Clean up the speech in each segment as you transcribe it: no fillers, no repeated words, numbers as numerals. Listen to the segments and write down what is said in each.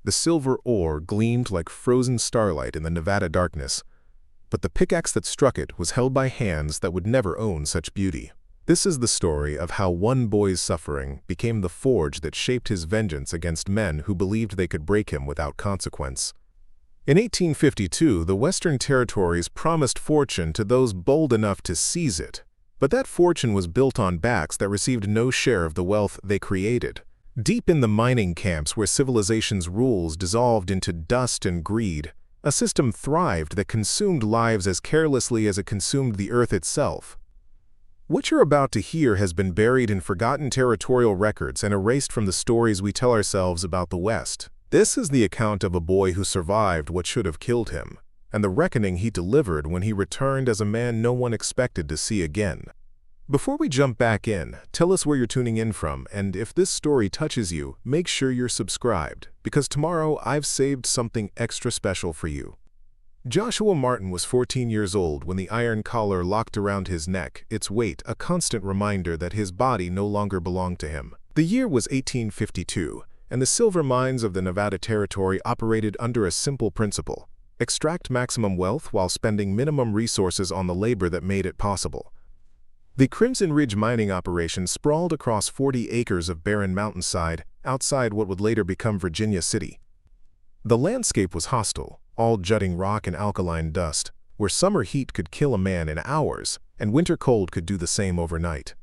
The silver ore gleamed like frozen starlight in the Nevada darkness, but the pickaxe that struck it was held by hands that would never own such beauty. This is the story of how one boy's suffering became the forge that shaped his vengeance against men who believed they could break him without consequence. In 1852, the Western Territories promised fortune to those bold enough to seize it, but that fortune was built on backs that received no share of the wealth they created. Deep in the mining camps where civilization's rules dissolved into dust and greed, a system thrived that consumed lives as carelessly as it consumed the earth itself. What you're about to hear has been buried in forgotten territorial records and erased from the stories we tell ourselves about the West. This is the account of a boy who survived what should have killed him, and the reckoning he delivered when he returned as a man no one expected to see again. Before we jump back in, tell us where you're tuning in from, and if this story touches you, make sure you're subscribed, because tomorrow I've saved something extra special for you. Joshua Martin was 14 years old when the iron collar locked around his neck, its weight a constant reminder that his body no longer belonged to him. The year was 1852, and the silver mines of the Nevada Territory operated under a simple principle: extract maximum wealth while spending minimum resources on the labor that made it possible. The Crimson Ridge mining operation sprawled across 40 acres of barren mountainside outside what would later become Virginia City. The landscape was hostile, all jutting rock and alkaline dust, where summer heat could kill a man in hours and winter cold could do the same overnight.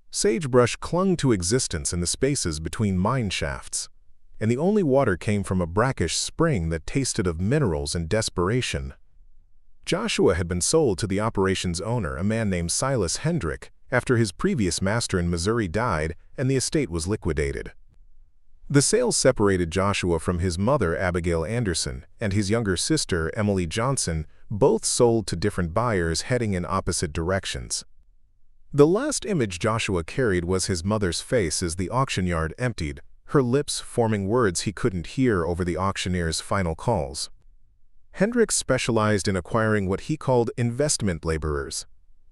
Sagebrush clung to existence in the spaces between mine shafts, and the only water came from a brackish spring that tasted of minerals and desperation. Joshua had been sold to the operation's owner, a man named Silas Hendrick, after his previous master in Missouri died and the estate was liquidated. The sale separated Joshua from his mother, Abigail Anderson, and his younger sister, Emily Johnson, both sold to different buyers heading in opposite directions. The last image Joshua carried was his mother's face as the auction yard emptied, her lips forming words he couldn't hear over the auctioneer's final calls. Hendricks specialized in acquiring what he called investment laborers,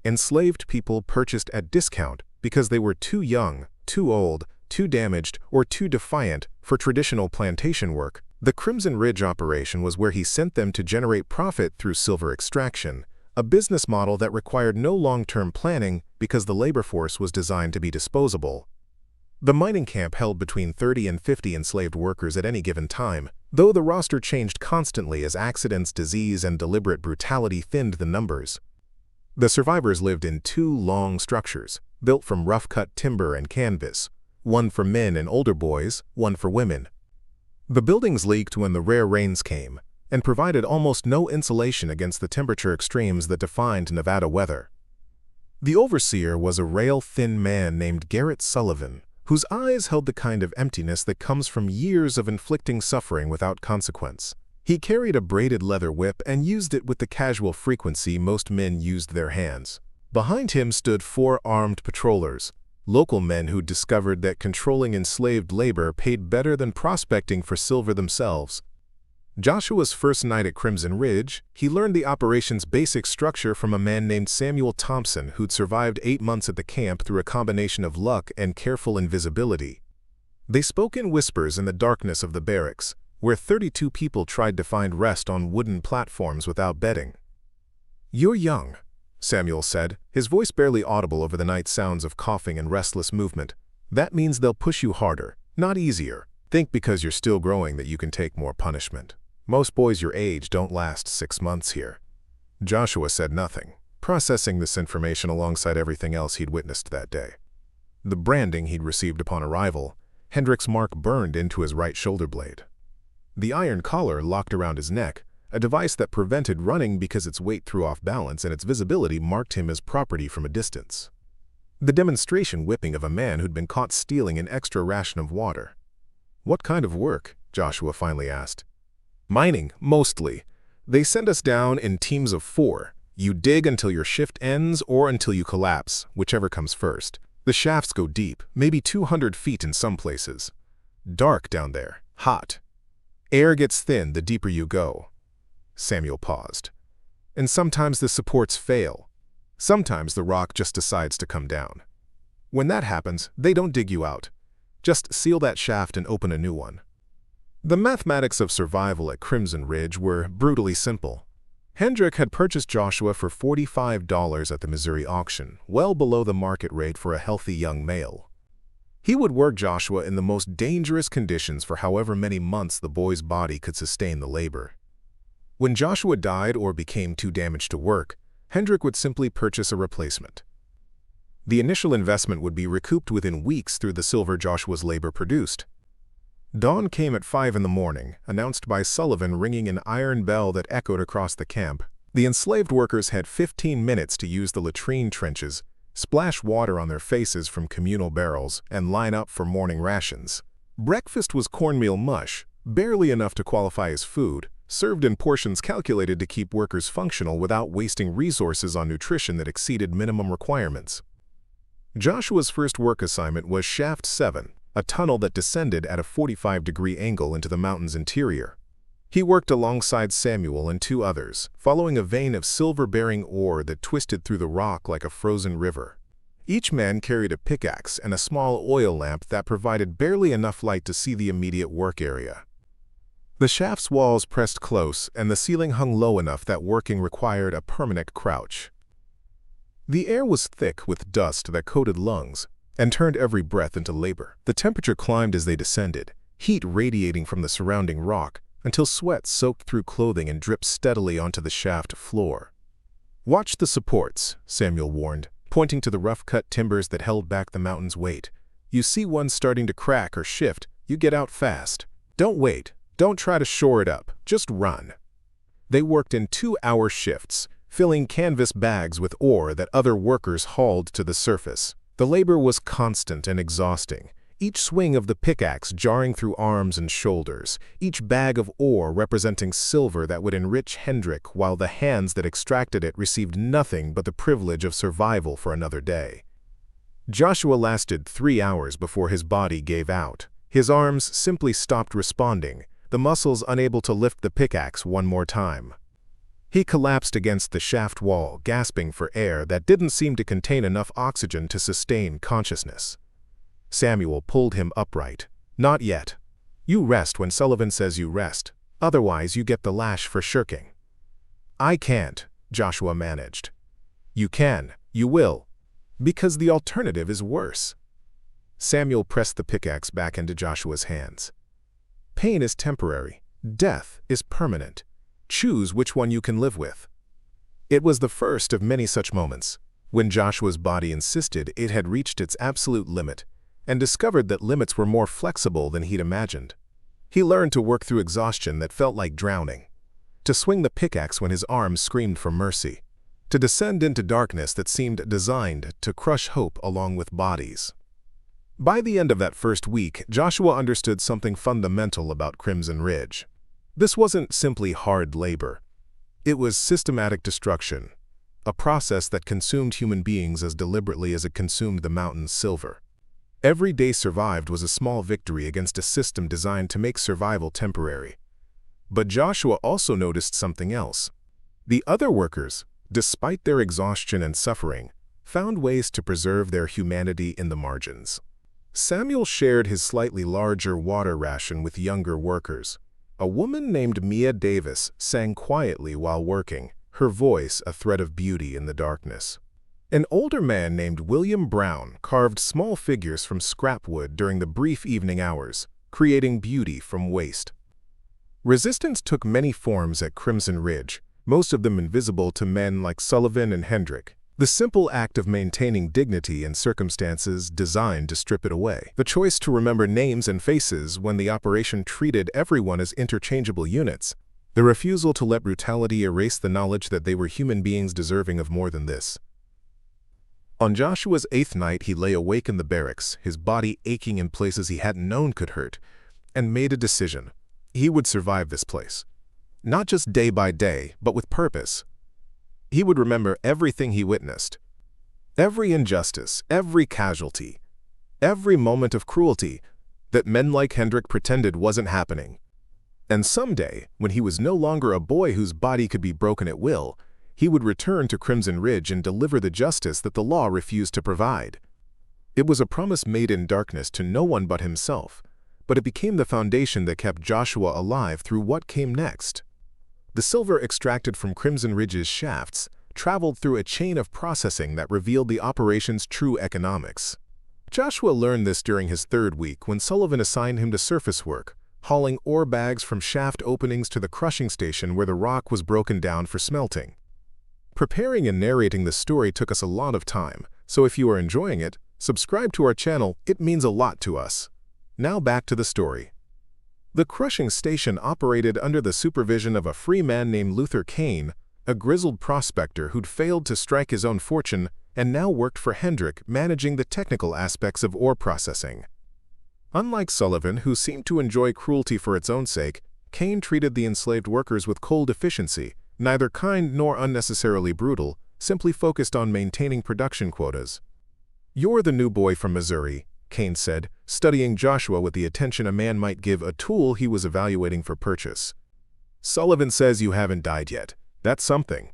enslaved people purchased at discount because they were too young, too old, too damaged, or too defiant for traditional plantation work. The Crimson Ridge operation was where he sent them to generate profit through silver extraction, a business model that required no long-term planning because the labor force was designed to be disposable. The mining camp held between 30 and 50 enslaved workers at any given time, though the roster changed constantly as accidents, disease, and deliberate brutality thinned the numbers. The survivors lived in two long structures, built from rough-cut timber and canvas, one for men and older boys, one for women. The buildings leaked when the rare rains came, and provided almost no insulation against the temperature extremes that defined Nevada weather. The overseer was a rail-thin man named Garrett Sullivan, whose eyes held the kind of emptiness that comes from years of inflicting suffering without consequence. He carried a braided leather whip and used it with the casual frequency most men used their hands. Behind him stood 4 armed patrollers, local men who'd discovered that controlling enslaved labor paid better than prospecting for silver themselves. Joshua's first night at Crimson Ridge, he learned the operation's basic structure from a man named Samuel Thompson who'd survived 8 months at the camp through a combination of luck and careful invisibility. They spoke in whispers in the darkness of the barracks, where 32 people tried to find rest on wooden platforms without bedding. "You're young," Samuel said, his voice barely audible over the night sounds of coughing and restless movement. "That means they'll push you harder, not easier. Think because you're still growing that you can take more punishment. Most boys your age don't last 6 months here." Joshua said nothing, processing this information alongside everything else he'd witnessed that day. The branding he'd received upon arrival, Hendrick's mark burned into his right shoulder blade. The iron collar locked around his neck, a device that prevented running because its weight threw off balance and its visibility marked him as property from a distance. The demonstration whipping of a man who'd been caught stealing an extra ration of water. "What kind of work?" Joshua finally asked. "Mining, mostly. They send us down in teams of 4. You dig until your shift ends or until you collapse, whichever comes first. The shafts go deep, maybe 200 feet in some places. Dark down there, hot. Air gets thin the deeper you go." Samuel paused. "And sometimes the supports fail. Sometimes the rock just decides to come down. When that happens, they don't dig you out. Just seal that shaft and open a new one." The mathematics of survival at Crimson Ridge were brutally simple. Hendrik had purchased Joshua for $45 at the Missouri auction, well below the market rate for a healthy young male. He would work Joshua in the most dangerous conditions for however many months the boy's body could sustain the labor. When Joshua died or became too damaged to work, Hendrik would simply purchase a replacement. The initial investment would be recouped within weeks through the silver Joshua's labor produced. Dawn came at 5 in the morning, announced by Sullivan ringing an iron bell that echoed across the camp. The enslaved workers had 15 minutes to use the latrine trenches, splash water on their faces from communal barrels, and line up for morning rations. Breakfast was cornmeal mush, barely enough to qualify as food, served in portions calculated to keep workers functional without wasting resources on nutrition that exceeded minimum requirements. Joshua's first work assignment was Shaft 7, a tunnel that descended at a 45-degree angle into the mountain's interior. He worked alongside Samuel and 2 others, following a vein of silver-bearing ore that twisted through the rock like a frozen river. Each man carried a pickaxe and a small oil lamp that provided barely enough light to see the immediate work area. The shaft's walls pressed close, and the ceiling hung low enough that working required a permanent crouch. The air was thick with dust that coated lungs and turned every breath into labor. The temperature climbed as they descended, heat radiating from the surrounding rock, until sweat soaked through clothing and dripped steadily onto the shaft floor. "Watch the supports," Samuel warned, pointing to the rough-cut timbers that held back the mountain's weight. "You see one starting to crack or shift, you get out fast. Don't wait. Don't try to shore it up. Just run." They worked in 2-hour shifts, filling canvas bags with ore that other workers hauled to the surface. The labor was constant and exhausting, each swing of the pickaxe jarring through arms and shoulders, each bag of ore representing silver that would enrich Hendrik, while the hands that extracted it received nothing but the privilege of survival for another day. Joshua lasted 3 hours before his body gave out. His arms simply stopped responding, the muscles unable to lift the pickaxe one more time. He collapsed against the shaft wall, gasping for air that didn't seem to contain enough oxygen to sustain consciousness. Samuel pulled him upright. "Not yet. You rest when Sullivan says you rest. Otherwise, you get the lash for shirking." "I can't," Joshua managed. "You can. You will. Because the alternative is worse." Samuel pressed the pickaxe back into Joshua's hands. "Pain is temporary. Death is permanent. Choose which one you can live with." It was the first of many such moments, when Joshua's body insisted it had reached its absolute limit, and discovered that limits were more flexible than he'd imagined. He learned to work through exhaustion that felt like drowning, to swing the pickaxe when his arms screamed for mercy, to descend into darkness that seemed designed to crush hope along with bodies. By the end of that first week, Joshua understood something fundamental about Crimson Ridge. This wasn't simply hard labor. It was systematic destruction, a process that consumed human beings as deliberately as it consumed the mountain's silver. Every day survived was a small victory against a system designed to make survival temporary. But Joshua also noticed something else. The other workers, despite their exhaustion and suffering, found ways to preserve their humanity in the margins. Samuel shared his slightly larger water ration with younger workers. A woman named Mia Davis sang quietly while working, her voice a thread of beauty in the darkness. An older man named William Brown carved small figures from scrap wood during the brief evening hours, creating beauty from waste. Resistance took many forms at Crimson Ridge, most of them invisible to men like Sullivan and Hendrik. The simple act of maintaining dignity in circumstances designed to strip it away. The choice to remember names and faces when the operation treated everyone as interchangeable units. The refusal to let brutality erase the knowledge that they were human beings deserving of more than this. On Joshua's 8th night, he lay awake in the barracks, his body aching in places he hadn't known could hurt, and made a decision. He would survive this place. Not just day by day, but with purpose. He would remember everything he witnessed. Every injustice, every casualty, every moment of cruelty that men like Hendrik pretended wasn't happening. And someday, when he was no longer a boy whose body could be broken at will, he would return to Crimson Ridge and deliver the justice that the law refused to provide. It was a promise made in darkness to no one but himself, but it became the foundation that kept Joshua alive through what came next. The silver extracted from Crimson Ridge's shafts traveled through a chain of processing that revealed the operation's true economics. Joshua learned this during his third week when Sullivan assigned him to surface work, hauling ore bags from shaft openings to the crushing station where the rock was broken down for smelting. Preparing and narrating this story took us a lot of time, so if you are enjoying it, subscribe to our channel, it means a lot to us. Now back to the story. The crushing station operated under the supervision of a free man named Luther Kane, a grizzled prospector who'd failed to strike his own fortune and now worked for Hendrik, managing the technical aspects of ore processing. Unlike Sullivan, who seemed to enjoy cruelty for its own sake, Kane treated the enslaved workers with cold efficiency, neither kind nor unnecessarily brutal, simply focused on maintaining production quotas. "You're the new boy from Missouri," Kane said, studying Joshua with the attention a man might give a tool he was evaluating for purchase. "Sullivan says you haven't died yet. That's something."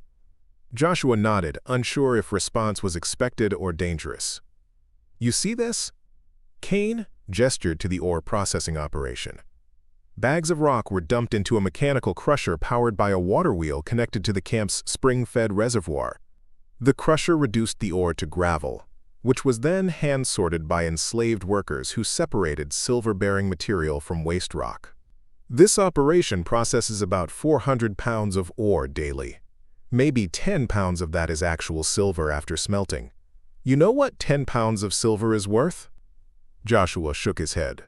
Joshua nodded, unsure if response was expected or dangerous. "You see this?" Kane gestured to the ore processing operation. Bags of rock were dumped into a mechanical crusher powered by a water wheel connected to the camp's spring-fed reservoir. The crusher reduced the ore to gravel, which was then hand-sorted by enslaved workers who separated silver-bearing material from waste rock. This operation processes about 400 pounds of ore daily. Maybe 10 pounds of that is actual silver after smelting. You know what 10 pounds of silver is worth? Joshua shook his head.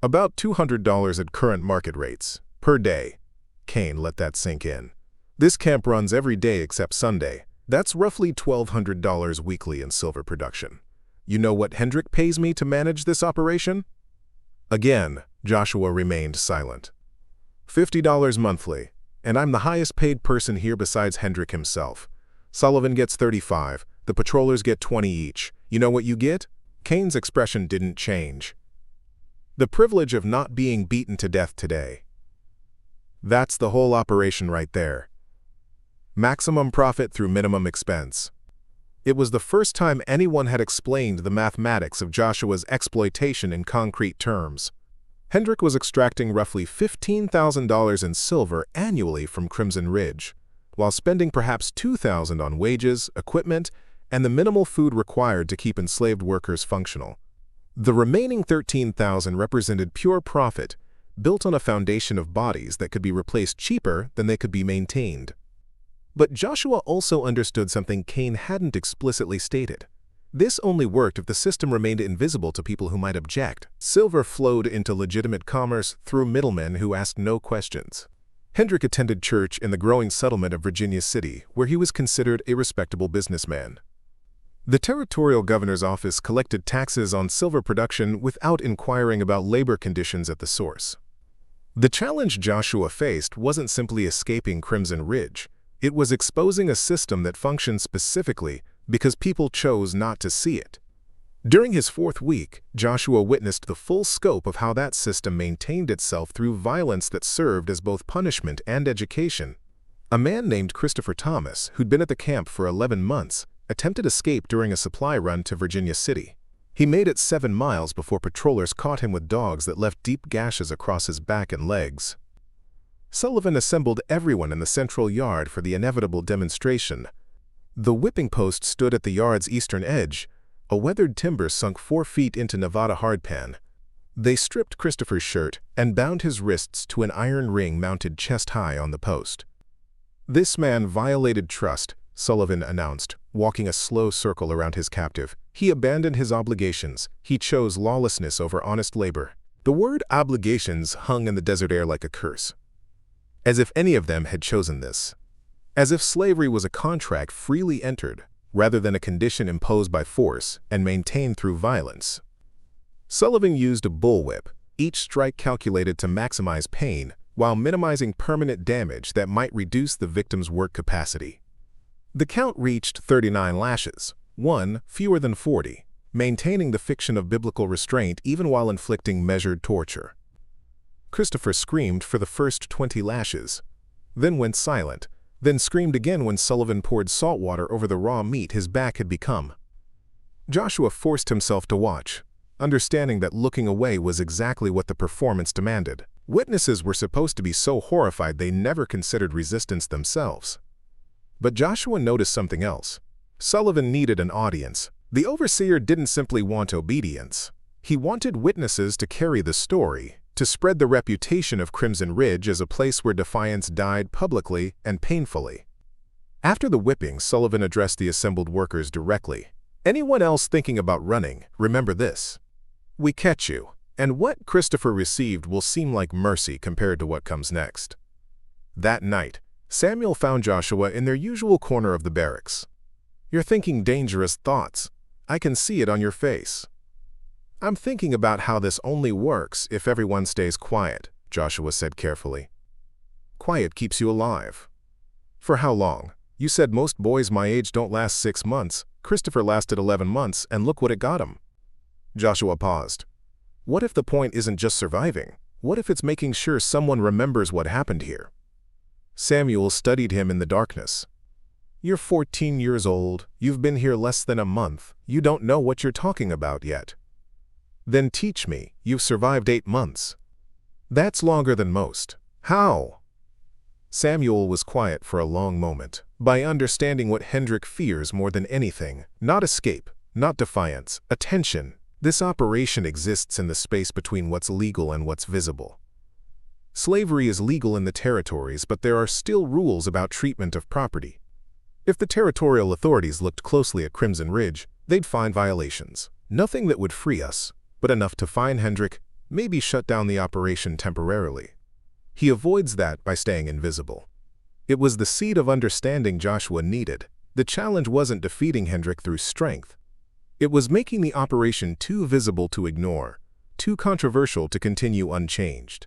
About $200 at current market rates, per day. Kane let that sink in. This camp runs every day except Sunday. That's roughly $1,200 weekly in silver production. You know what Hendrik pays me to manage this operation? Again, Joshua remained silent. $50 monthly, and I'm the highest paid person here besides Hendrik himself. Sullivan gets $35, the patrollers get $20 each. You know what you get? Kane's expression didn't change. The privilege of not being beaten to death today. That's the whole operation right there. Maximum profit through minimum expense. It was the first time anyone had explained the mathematics of Joshua's exploitation in concrete terms. Hendrik was extracting roughly $15,000 in silver annually from Crimson Ridge, while spending perhaps $2,000 on wages, equipment, and the minimal food required to keep enslaved workers functional. The remaining $13,000 represented pure profit, built on a foundation of bodies that could be replaced cheaper than they could be maintained. But Joshua also understood something Kane hadn't explicitly stated. This only worked if the system remained invisible to people who might object. Silver flowed into legitimate commerce through middlemen who asked no questions. Hendrik attended church in the growing settlement of Virginia City, where he was considered a respectable businessman. The territorial governor's office collected taxes on silver production without inquiring about labor conditions at the source. The challenge Joshua faced wasn't simply escaping Crimson Ridge. It was exposing a system that functioned specifically because people chose not to see it. During his fourth week, Joshua witnessed the full scope of how that system maintained itself through violence that served as both punishment and education. A man named Christopher Thomas, who'd been at the camp for 11 months, attempted escape during a supply run to Virginia City. He made it 7 miles before patrollers caught him with dogs that left deep gashes across his back and legs. Sullivan assembled everyone in the central yard for the inevitable demonstration. The whipping post stood at the yard's eastern edge, a weathered timber sunk 4 feet into Nevada hardpan. They stripped Christopher's shirt and bound his wrists to an iron ring mounted chest-high on the post. "This man violated trust," Sullivan announced, walking a slow circle around his captive. "He abandoned his obligations. He chose lawlessness over honest labor." The word obligations hung in the desert air like a curse. As if any of them had chosen this. As if slavery was a contract freely entered, rather than a condition imposed by force and maintained through violence. Sullivan used a bullwhip, each strike calculated to maximize pain, while minimizing permanent damage that might reduce the victim's work capacity. The count reached 39 lashes, one fewer than 40, maintaining the fiction of biblical restraint even while inflicting measured torture. Christopher screamed for the first 20 lashes, then went silent, then screamed again when Sullivan poured salt water over the raw meat his back had become. Joshua forced himself to watch. understanding that looking away was exactly what the performance demanded. Witnesses were supposed to be so horrified they never considered resistance themselves. But Joshua noticed something else. Sullivan needed an audience. The overseer didn't simply want obedience. He wanted witnesses to carry the story, to spread the reputation of Crimson Ridge as a place where defiance died publicly and painfully. After the whipping, Sullivan addressed the assembled workers directly. Anyone else thinking about running, remember this. We catch you, and what Christopher received will seem like mercy compared to what comes next. That night, Samuel found Joshua in their usual corner of the barracks. You're thinking dangerous thoughts. I can see it on your face. I'm thinking about how this only works if everyone stays quiet, Joshua said carefully. Quiet keeps you alive. For how long? You said most boys my age don't last 6 months. Christopher lasted 11 months, and look what it got him. Joshua paused. What if the point isn't just surviving? What if it's making sure someone remembers what happened here? Samuel studied him in the darkness. You're 14 years old. You've been here less than a month. You don't know what you're talking about yet. Then teach me. You've survived 8 months. That's longer than most. How? Samuel was quiet for a long moment. By understanding what Hendrik fears more than anything, not escape, not defiance, attention, this operation exists in the space between what's legal and what's visible. Slavery is legal in the territories, but there are still rules about treatment of property. If the territorial authorities looked closely at Crimson Ridge, they'd find violations. Nothing that would free us, but enough to fine Hendrik, maybe shut down the operation temporarily. He avoids that by staying invisible. It was the seed of understanding Joshua needed. The challenge wasn't defeating Hendrik through strength. It was making the operation too visible to ignore, too controversial to continue unchanged.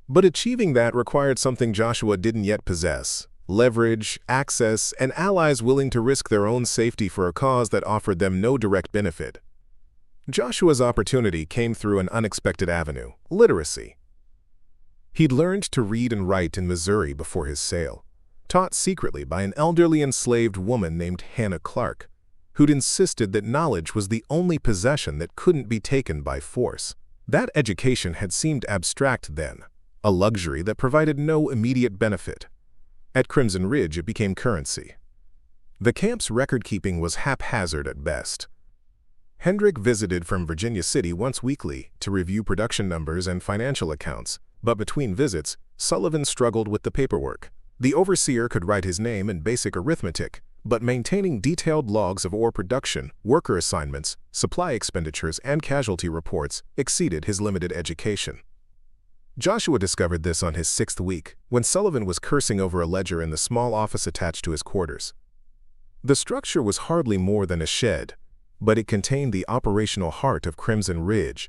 But achieving that required something Joshua didn't yet possess: leverage, access, and allies willing to risk their own safety for a cause that offered them no direct benefit. Joshua's opportunity came through an unexpected avenue: literacy. He'd learned to read and write in Missouri before his sale, taught secretly by an elderly enslaved woman named Hannah Clark, who'd insisted that knowledge was the only possession that couldn't be taken by force. That education had seemed abstract then, a luxury that provided no immediate benefit. At Crimson Ridge, it became currency. The camp's record-keeping was haphazard at best. Hendrik visited from Virginia City once weekly to review production numbers and financial accounts, but between visits, Sullivan struggled with the paperwork. The overseer could write his name in basic arithmetic, but maintaining detailed logs of ore production, worker assignments, supply expenditures, and casualty reports exceeded his limited education. Joshua discovered this on his 6th week, when Sullivan was cursing over a ledger in the small office attached to his quarters. The structure was hardly more than a shed, but it contained the operational heart of Crimson Ridge,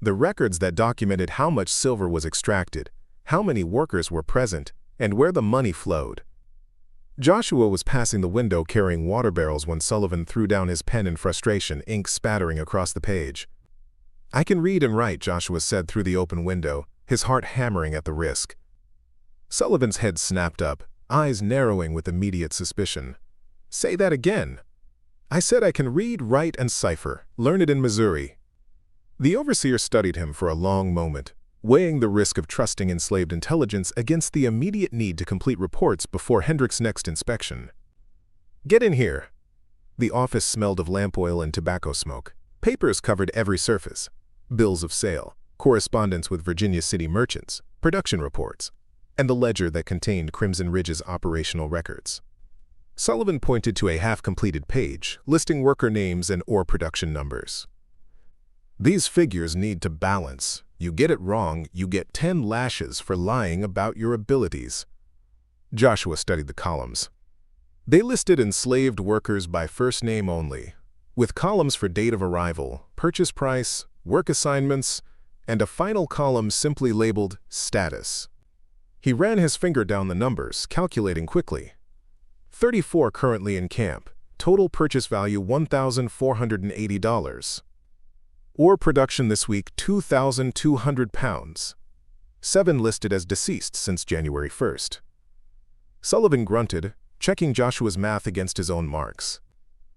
the records that documented how much silver was extracted, how many workers were present, and where the money flowed. Joshua was passing the window carrying water barrels when Sullivan threw down his pen in frustration, ink spattering across the page. I can read and write, Joshua said through the open window, his heart hammering at the risk. Sullivan's head snapped up, eyes narrowing with immediate suspicion. Say that again. I said I can read, write, and cipher, learn it in Missouri. The overseer studied him for a long moment, weighing the risk of trusting enslaved intelligence against the immediate need to complete reports before Hendrik's next inspection. Get in here. The office smelled of lamp oil and tobacco smoke. Papers covered every surface: bills of sale, correspondence with Virginia City merchants, production reports, and the ledger that contained Crimson Ridge's operational records. Sullivan pointed to a half-completed page listing worker names and ore production numbers. These figures need to balance. You get it wrong, you get 10 lashes for lying about your abilities. Joshua studied the columns. They listed enslaved workers by first name only, with columns for date of arrival, purchase price, work assignments, and a final column simply labeled status. He ran his finger down the numbers, calculating quickly. 34 currently in camp, total purchase value $1,480. Ore production this week 2,200 pounds. 7 listed as deceased since January 1st. Sullivan grunted, checking Joshua's math against his own marks.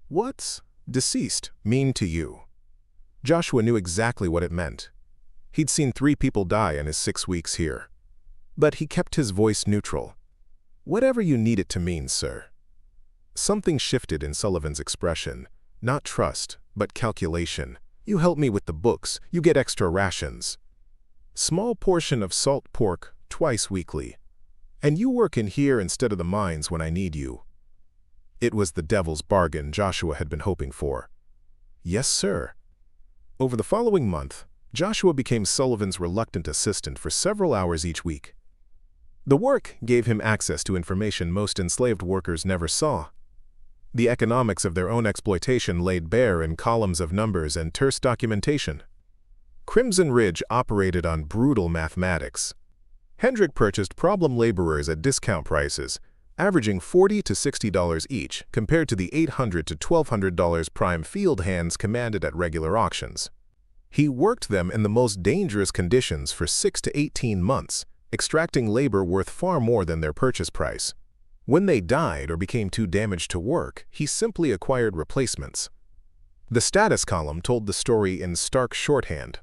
What's deceased mean to you? Joshua knew exactly what it meant. He'd seen 3 people die in his 6 weeks here. But he kept his voice neutral. "Whatever you need it to mean, sir." Something shifted in Sullivan's expression. Not trust, but calculation. "You help me with the books, you get extra rations. Small portion of salt pork, twice weekly. And you work in here instead of the mines when I need you." It was the devil's bargain Joshua had been hoping for. "Yes, sir." Over the following month, Joshua became Sullivan's reluctant assistant for several hours each week. The work gave him access to information most enslaved workers never saw. The economics of their own exploitation laid bare in columns of numbers and terse documentation. Crimson Ridge operated on brutal mathematics. Hendrik purchased problem laborers at discount prices, averaging $40 to $60 each compared to the $800 to $1,200 prime field hands commanded at regular auctions. He worked them in the most dangerous conditions for 6 to 18 months, extracting labor worth far more than their purchase price. When they died or became too damaged to work, he simply acquired replacements. The status column told the story in stark shorthand.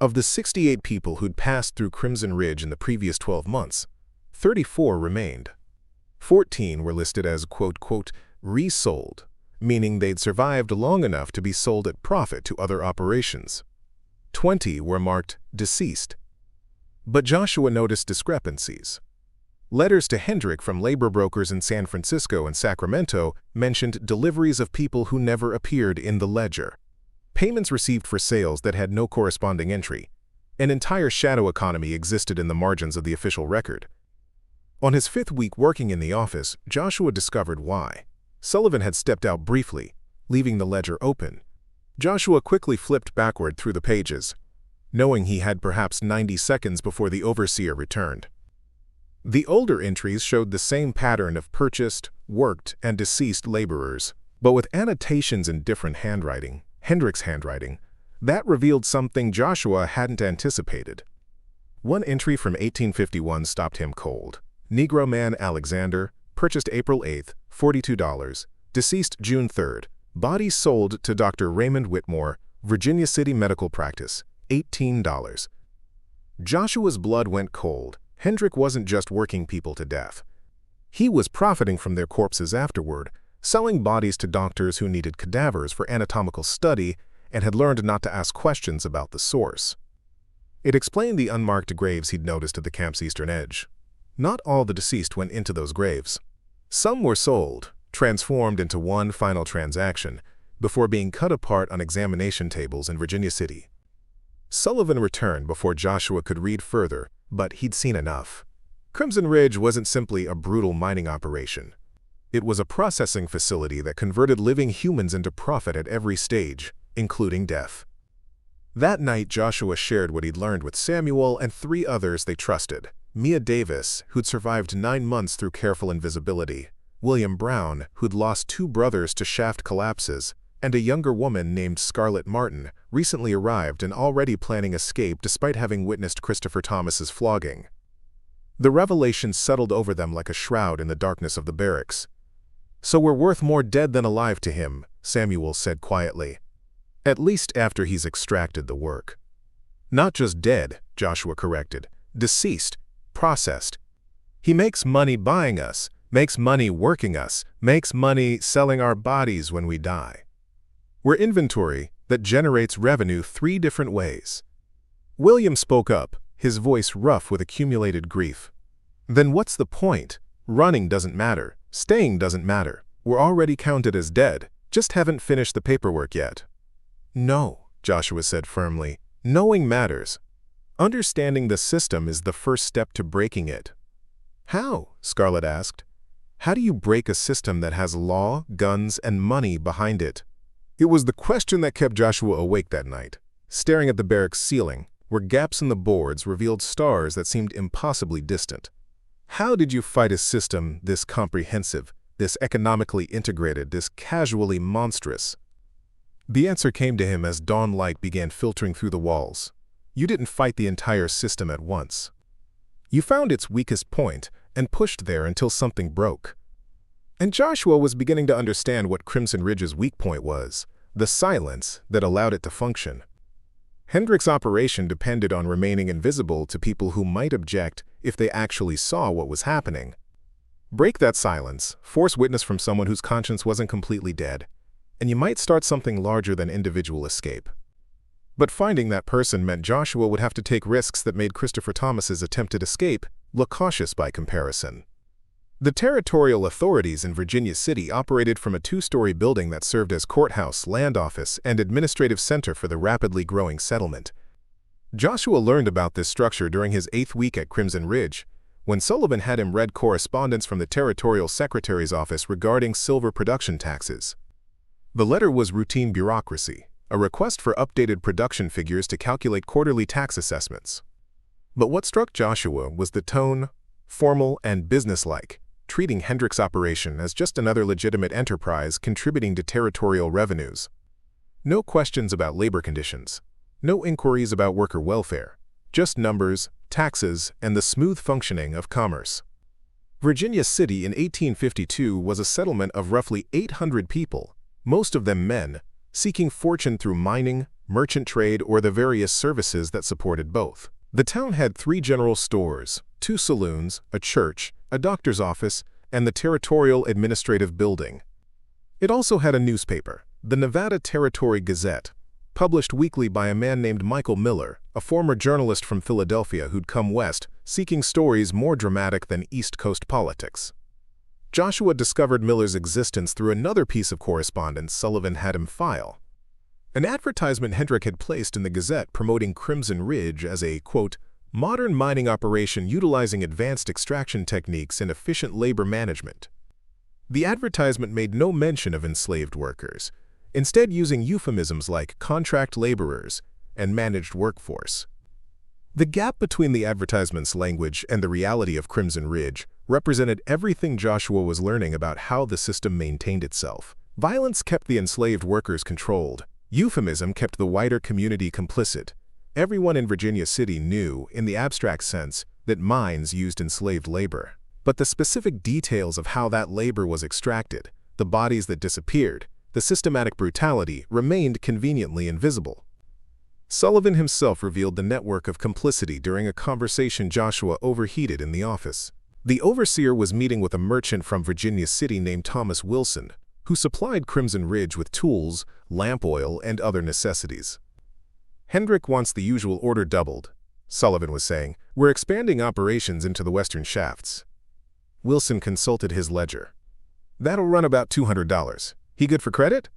Of the 68 people who'd passed through Crimson Ridge in the previous 12 months, 34 remained. 14 were listed as quote, resold, meaning they'd survived long enough to be sold at profit to other operations. 20 were marked deceased. But Joshua noticed discrepancies. Letters to Hendrik from labor brokers in San Francisco and Sacramento mentioned deliveries of people who never appeared in the ledger. Payments received for sales that had no corresponding entry. An entire shadow economy existed in the margins of the official record. On his 5th week working in the office, Joshua discovered why. Sullivan had stepped out briefly, leaving the ledger open. Joshua quickly flipped backward through the pages, knowing he had perhaps 90 seconds before the overseer returned. The older entries showed the same pattern of purchased, worked, and deceased laborers, but with annotations in different handwriting, Hendrik's handwriting, that revealed something Joshua hadn't anticipated. One entry from 1851 stopped him cold. Negro man Alexander, purchased April 8, $42, deceased June 3, body sold to Dr. Raymond Whitmore, Virginia City Medical Practice, $18. Joshua's blood went cold. Hendrik wasn't just working people to death. He was profiting from their corpses afterward, selling bodies to doctors who needed cadavers for anatomical study and had learned not to ask questions about the source. It explained the unmarked graves he'd noticed at the camp's eastern edge. Not all the deceased went into those graves. Some were sold, transformed into one final transaction, before being cut apart on examination tables in Virginia City. Sullivan returned before Joshua could read further, but he'd seen enough. Crimson Ridge wasn't simply a brutal mining operation. It was a processing facility that converted living humans into profit at every stage, including death. That night, Joshua shared what he'd learned with Samuel and 3 others they trusted. Mia Davis, who'd survived 9 months through careful invisibility, William Brown, who'd lost 2 brothers to shaft collapses, and a younger woman named Scarlett Martin, recently arrived and already planning escape despite having witnessed Christopher Thomas's flogging. The revelation settled over them like a shroud in the darkness of the barracks. "So we're worth more dead than alive to him," Samuel said quietly. "At least after he's extracted the work." "Not just dead," Joshua corrected. "Deceased. Processed. He makes money buying us, makes money working us, makes money selling our bodies when we die. We're inventory that generates revenue 3 different ways." William spoke up, his voice rough with accumulated grief. "Then what's the point? Running doesn't matter. Staying doesn't matter. We're already counted as dead, just haven't finished the paperwork yet." "No," Joshua said firmly. "Knowing matters. Understanding the system is the first step to breaking it." "How?" Scarlett asked. "How do you break a system that has law, guns, and money behind it?" It was the question that kept Joshua awake that night, staring at the barracks ceiling, where gaps in the boards revealed stars that seemed impossibly distant. How did you fight a system this comprehensive, this economically integrated, this casually monstrous? The answer came to him as dawn light began filtering through the walls. You didn't fight the entire system at once. You found its weakest point and pushed there until something broke. And Joshua was beginning to understand what Crimson Ridge's weak point was, the silence that allowed it to function. Hendrik's operation depended on remaining invisible to people who might object if they actually saw what was happening. Break that silence, force witness from someone whose conscience wasn't completely dead, and you might start something larger than individual escape. But finding that person meant Joshua would have to take risks that made Christopher Thomas's attempted escape look cautious by comparison. The territorial authorities in Virginia City operated from a two-story building that served as courthouse, land office, and administrative center for the rapidly growing settlement. Joshua learned about this structure during his 8th week at Crimson Ridge, when Sullivan had him read correspondence from the territorial secretary's office regarding silver production taxes. The letter was routine bureaucracy, a request for updated production figures to calculate quarterly tax assessments. But what struck Joshua was the tone, formal and businesslike, treating Hendrik's operation as just another legitimate enterprise contributing to territorial revenues. No questions about labor conditions, no inquiries about worker welfare, just numbers, taxes, and the smooth functioning of commerce. Virginia City in 1852 was a settlement of roughly 800 people, most of them men, seeking fortune through mining, merchant trade, or the various services that supported both. The town had 3 general stores, 2 saloons, a church, a doctor's office, and the Territorial Administrative Building. It also had a newspaper, the Nevada Territory Gazette, published weekly by a man named Michael Miller, a former journalist from Philadelphia who'd come west, seeking stories more dramatic than East Coast politics. Joshua discovered Miller's existence through another piece of correspondence Sullivan had him file. An advertisement Hendrik had placed in the Gazette promoting Crimson Ridge as a, quote, modern mining operation utilizing advanced extraction techniques and efficient labor management. The advertisement made no mention of enslaved workers, instead using euphemisms like contract laborers and managed workforce. The gap between the advertisement's language and the reality of Crimson Ridge represented everything Joshua was learning about how the system maintained itself. Violence kept the enslaved workers controlled. Euphemism kept the wider community complicit. Everyone in Virginia City knew, in the abstract sense, that mines used enslaved labor. But the specific details of how that labor was extracted, the bodies that disappeared, the systematic brutality remained conveniently invisible. Sullivan himself revealed the network of complicity during a conversation Joshua overheated in the office. The overseer was meeting with a merchant from Virginia City named Thomas Wilson, who supplied Crimson Ridge with tools, lamp oil, and other necessities. Hendrik wants the usual order doubled, Sullivan was saying. We're expanding operations into the western shafts. Wilson consulted his ledger. That'll run about $200. He good for credit?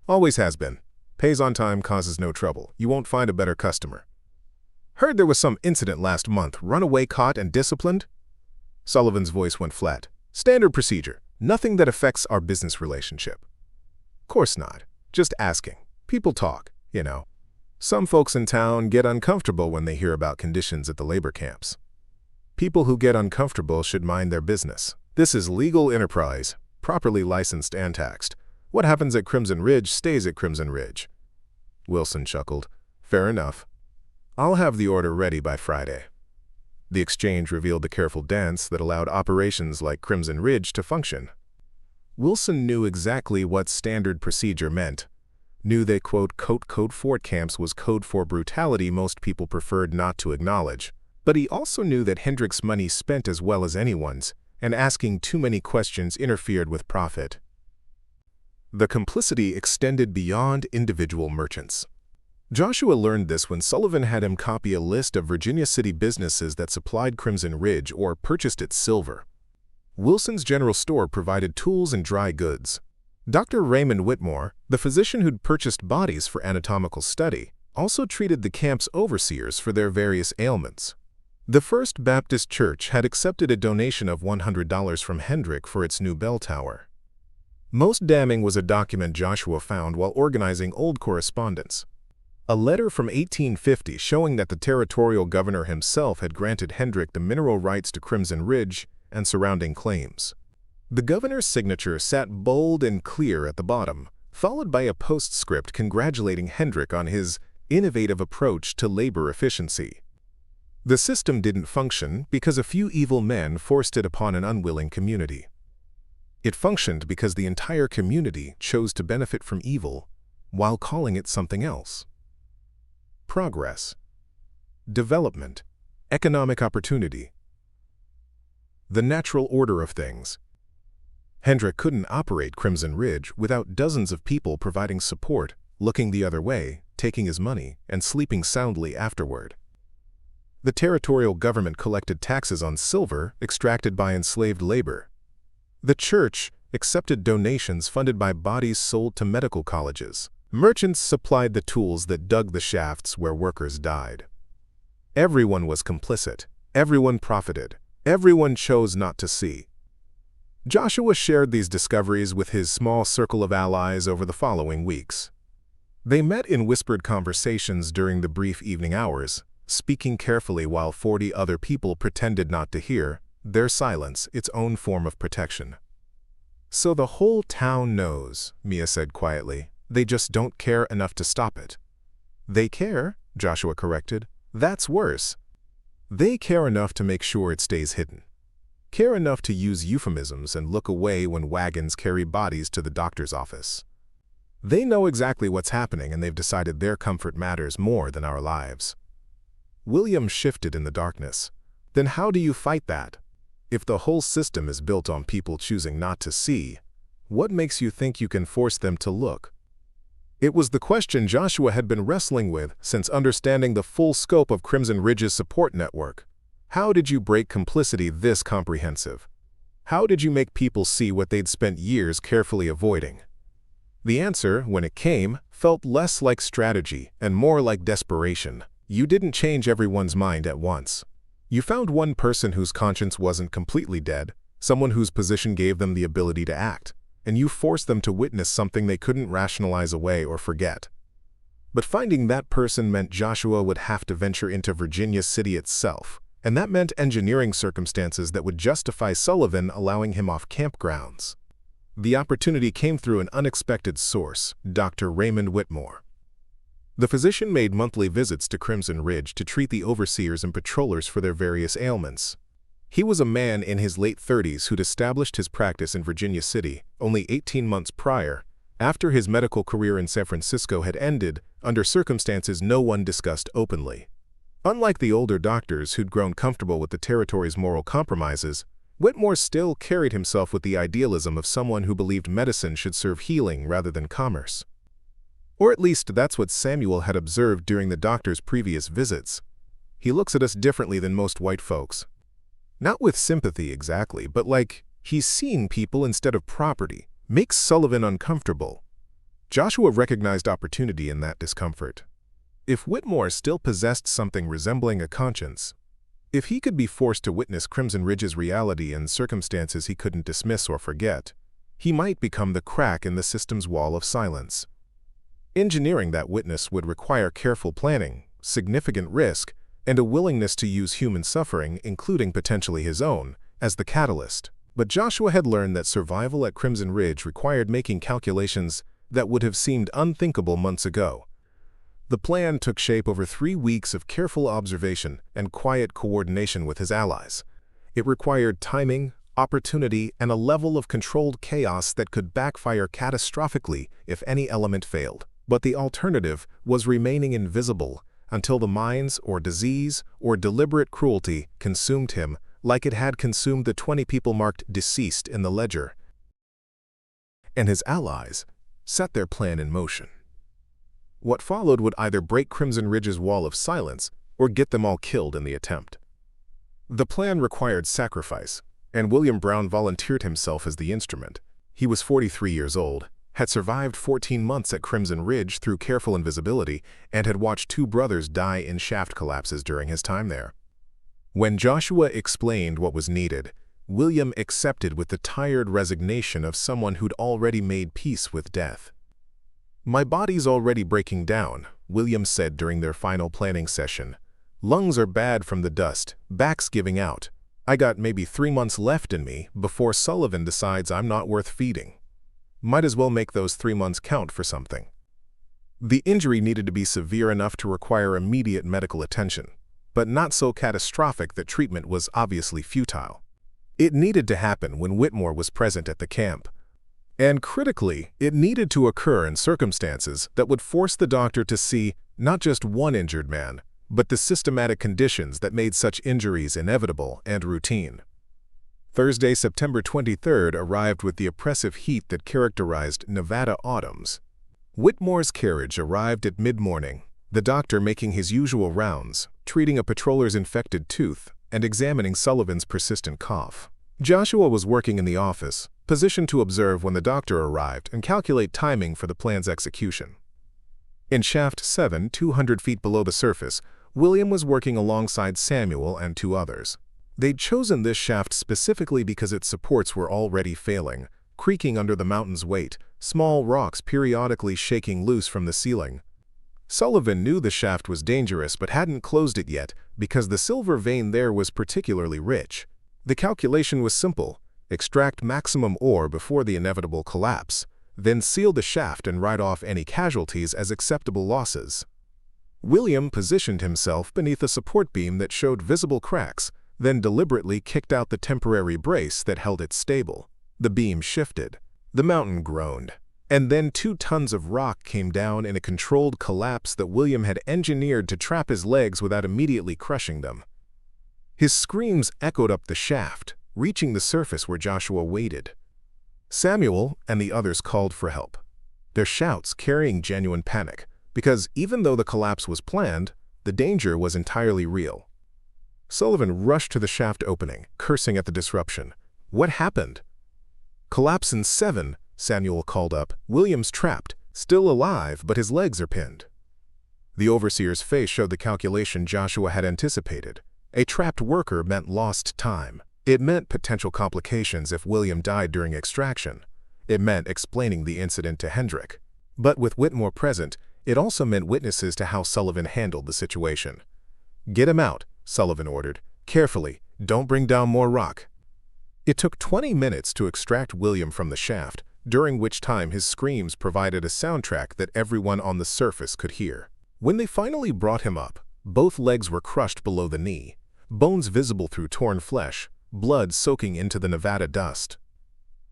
Always has been. Pays on time, causes no trouble. You won't find a better customer. Heard there was some incident last month, runaway caught and disciplined? Sullivan's voice went flat. Standard procedure. Nothing that affects our business relationship. Course not. Just asking. People talk, you know. Some folks in town get uncomfortable when they hear about conditions at the labor camps. People who get uncomfortable should mind their business. This is legal enterprise, properly licensed and taxed. What happens at Crimson Ridge stays at Crimson Ridge. Wilson chuckled. Fair enough. I'll have the order ready by Friday. The exchange revealed the careful dance that allowed operations like Crimson Ridge to function. Wilson knew exactly what standard procedure meant. Knew that, quote, code Fort camps was code for brutality most people preferred not to acknowledge. But he also knew that Hendrik's money spent as well as anyone's, and asking too many questions interfered with profit. The complicity extended beyond individual merchants. Joshua learned this when Sullivan had him copy a list of Virginia City businesses that supplied Crimson Ridge or purchased its silver. Wilson's General Store provided tools and dry goods. Dr. Raymond Whitmore, the physician who'd purchased bodies for anatomical study, also treated the camp's overseers for their various ailments. The First Baptist Church had accepted a donation of $100 from Hendrik for its new bell tower. Most damning was a document Joshua found while organizing old correspondence. A letter from 1850 showing that the territorial governor himself had granted Hendrik the mineral rights to Crimson Ridge and surrounding claims. The governor's signature sat bold and clear at the bottom, followed by a postscript congratulating Hendrik on his innovative approach to labor efficiency. The system didn't function because a few evil men forced it upon an unwilling community. It functioned because the entire community chose to benefit from evil while calling it something else. progress, development, economic opportunity. The natural order of things. Hendrik couldn't operate Crimson Ridge without dozens of people providing support, looking the other way, taking his money, and sleeping soundly afterward. The territorial government collected taxes on silver extracted by enslaved labor. The church accepted donations funded by bodies sold to medical colleges. Merchants supplied the tools that dug the shafts where workers died. Everyone was complicit. Everyone profited. Everyone chose not to see. Joshua shared these discoveries with his small circle of allies over the following weeks. They met in whispered conversations during the brief evening hours, speaking carefully while 40 other people pretended not to hear, their silence its own form of protection. "So the whole town knows," Mia said quietly. "They just don't care enough to stop it." "They care," Joshua corrected. "That's worse. They care enough to make sure it stays hidden. Care enough to use euphemisms and look away when wagons carry bodies to the doctor's office. They know exactly what's happening, and they've decided their comfort matters more than our lives." William shifted in the darkness. "Then how do you fight that? If the whole system is built on people choosing not to see, what makes you think you can force them to look?" It was the question Joshua had been wrestling with since understanding the full scope of Crimson Ridge's support network. How did you break complicity this comprehensive? How did you make people see what they'd spent years carefully avoiding? The answer, when it came, felt less like strategy and more like desperation. You didn't change everyone's mind at once. You found one person whose conscience wasn't completely dead, someone whose position gave them the ability to act, and you forced them to witness something they couldn't rationalize away or forget. But finding that person meant Joshua would have to venture into Virginia City itself, and that meant engineering circumstances that would justify Sullivan allowing him off campgrounds. The opportunity came through an unexpected source, Dr. Raymond Whitmore. The physician made monthly visits to Crimson Ridge to treat the overseers and patrollers for their various ailments. He was a man in his late 30s who'd established his practice in Virginia City only 18 months prior, after his medical career in San Francisco had ended under circumstances no one discussed openly. Unlike the older doctors who'd grown comfortable with the territory's moral compromises, Whitmore still carried himself with the idealism of someone who believed medicine should serve healing rather than commerce. Or at least that's what Samuel had observed during the doctor's previous visits. "He looks at us differently than most white folks. Not with sympathy exactly, but like he's seeing people instead of property. Makes Sullivan uncomfortable." Joshua recognized opportunity in that discomfort. If Whitmore still possessed something resembling a conscience, if he could be forced to witness Crimson Ridge's reality in circumstances he couldn't dismiss or forget, he might become the crack in the system's wall of silence. Engineering that witness would require careful planning, significant risk, and a willingness to use human suffering, including potentially his own, as the catalyst. But Joshua had learned that survival at Crimson Ridge required making calculations that would have seemed unthinkable months ago. The plan took shape over 3 weeks of careful observation and quiet coordination with his allies. It required timing, opportunity, and a level of controlled chaos that could backfire catastrophically if any element failed. But the alternative was remaining invisible until the mines or disease or deliberate cruelty consumed him like it had consumed the 20 people marked deceased in the ledger. And his allies set their plan in motion. What followed would either break Crimson Ridge's wall of silence or get them all killed in the attempt. The plan required sacrifice, and William Brown volunteered himself as the instrument. He was 43 years old, had survived 14 months at Crimson Ridge through careful invisibility, and had watched 2 brothers die in shaft collapses during his time there. When Joshua explained what was needed, William accepted with the tired resignation of someone who'd already made peace with death. "My body's already breaking down," William said during their final planning session. "Lungs are bad from the dust, back's giving out. I got maybe 3 months left in me before Sullivan decides I'm not worth feeding. Might as well make those 3 months count for something." The injury needed to be severe enough to require immediate medical attention, but not so catastrophic that treatment was obviously futile. It needed to happen when Whitmore was present at the camp. And critically, it needed to occur in circumstances that would force the doctor to see Not just one injured man, but the systematic conditions that made such injuries inevitable and routine. Thursday, September 23rd arrived with the oppressive heat that characterized Nevada autumns. Whitmore's carriage arrived at mid-morning, the doctor making his usual rounds, treating a patroller's infected tooth and examining Sullivan's persistent cough. Joshua was working in the office, positioned to observe when the doctor arrived and calculate timing for the plan's execution. In Shaft 7, 200 feet below the surface, William was working alongside Samuel and two others. They'd chosen this shaft specifically because its supports were already failing, creaking under the mountain's weight, small rocks periodically shaking loose from the ceiling. Sullivan knew the shaft was dangerous but hadn't closed it yet because the silver vein there was particularly rich. The calculation was simple: extract maximum ore before the inevitable collapse, then seal the shaft and write off any casualties as acceptable losses. William positioned himself beneath a support beam that showed visible cracks, then deliberately kicked out the temporary brace that held it stable. The beam shifted. The mountain groaned. And then 2 tons of rock came down in a controlled collapse that William had engineered to trap his legs without immediately crushing them. His screams echoed up the shaft, reaching the surface where Joshua waited. Samuel and the others called for help, their shouts carrying genuine panic, because even though the collapse was planned, the danger was entirely real. Sullivan rushed to the shaft opening, cursing at the disruption. "What happened?" "Collapse in 7, Samuel called up. "William's trapped, still alive, but his legs are pinned." The overseer's face showed the calculation Joshua had anticipated. A trapped worker meant lost time. It meant potential complications if William died during extraction. It meant explaining the incident to Hendrik. But with Whitmore present, it also meant witnesses to how Sullivan handled the situation. "Get him out," Sullivan ordered. "Carefully, don't bring down more rock." It took 20 minutes to extract William from the shaft, during which time his screams provided a soundtrack that everyone on the surface could hear. When they finally brought him up, both legs were crushed below the knee, bones visible through torn flesh, blood soaking into the Nevada dust.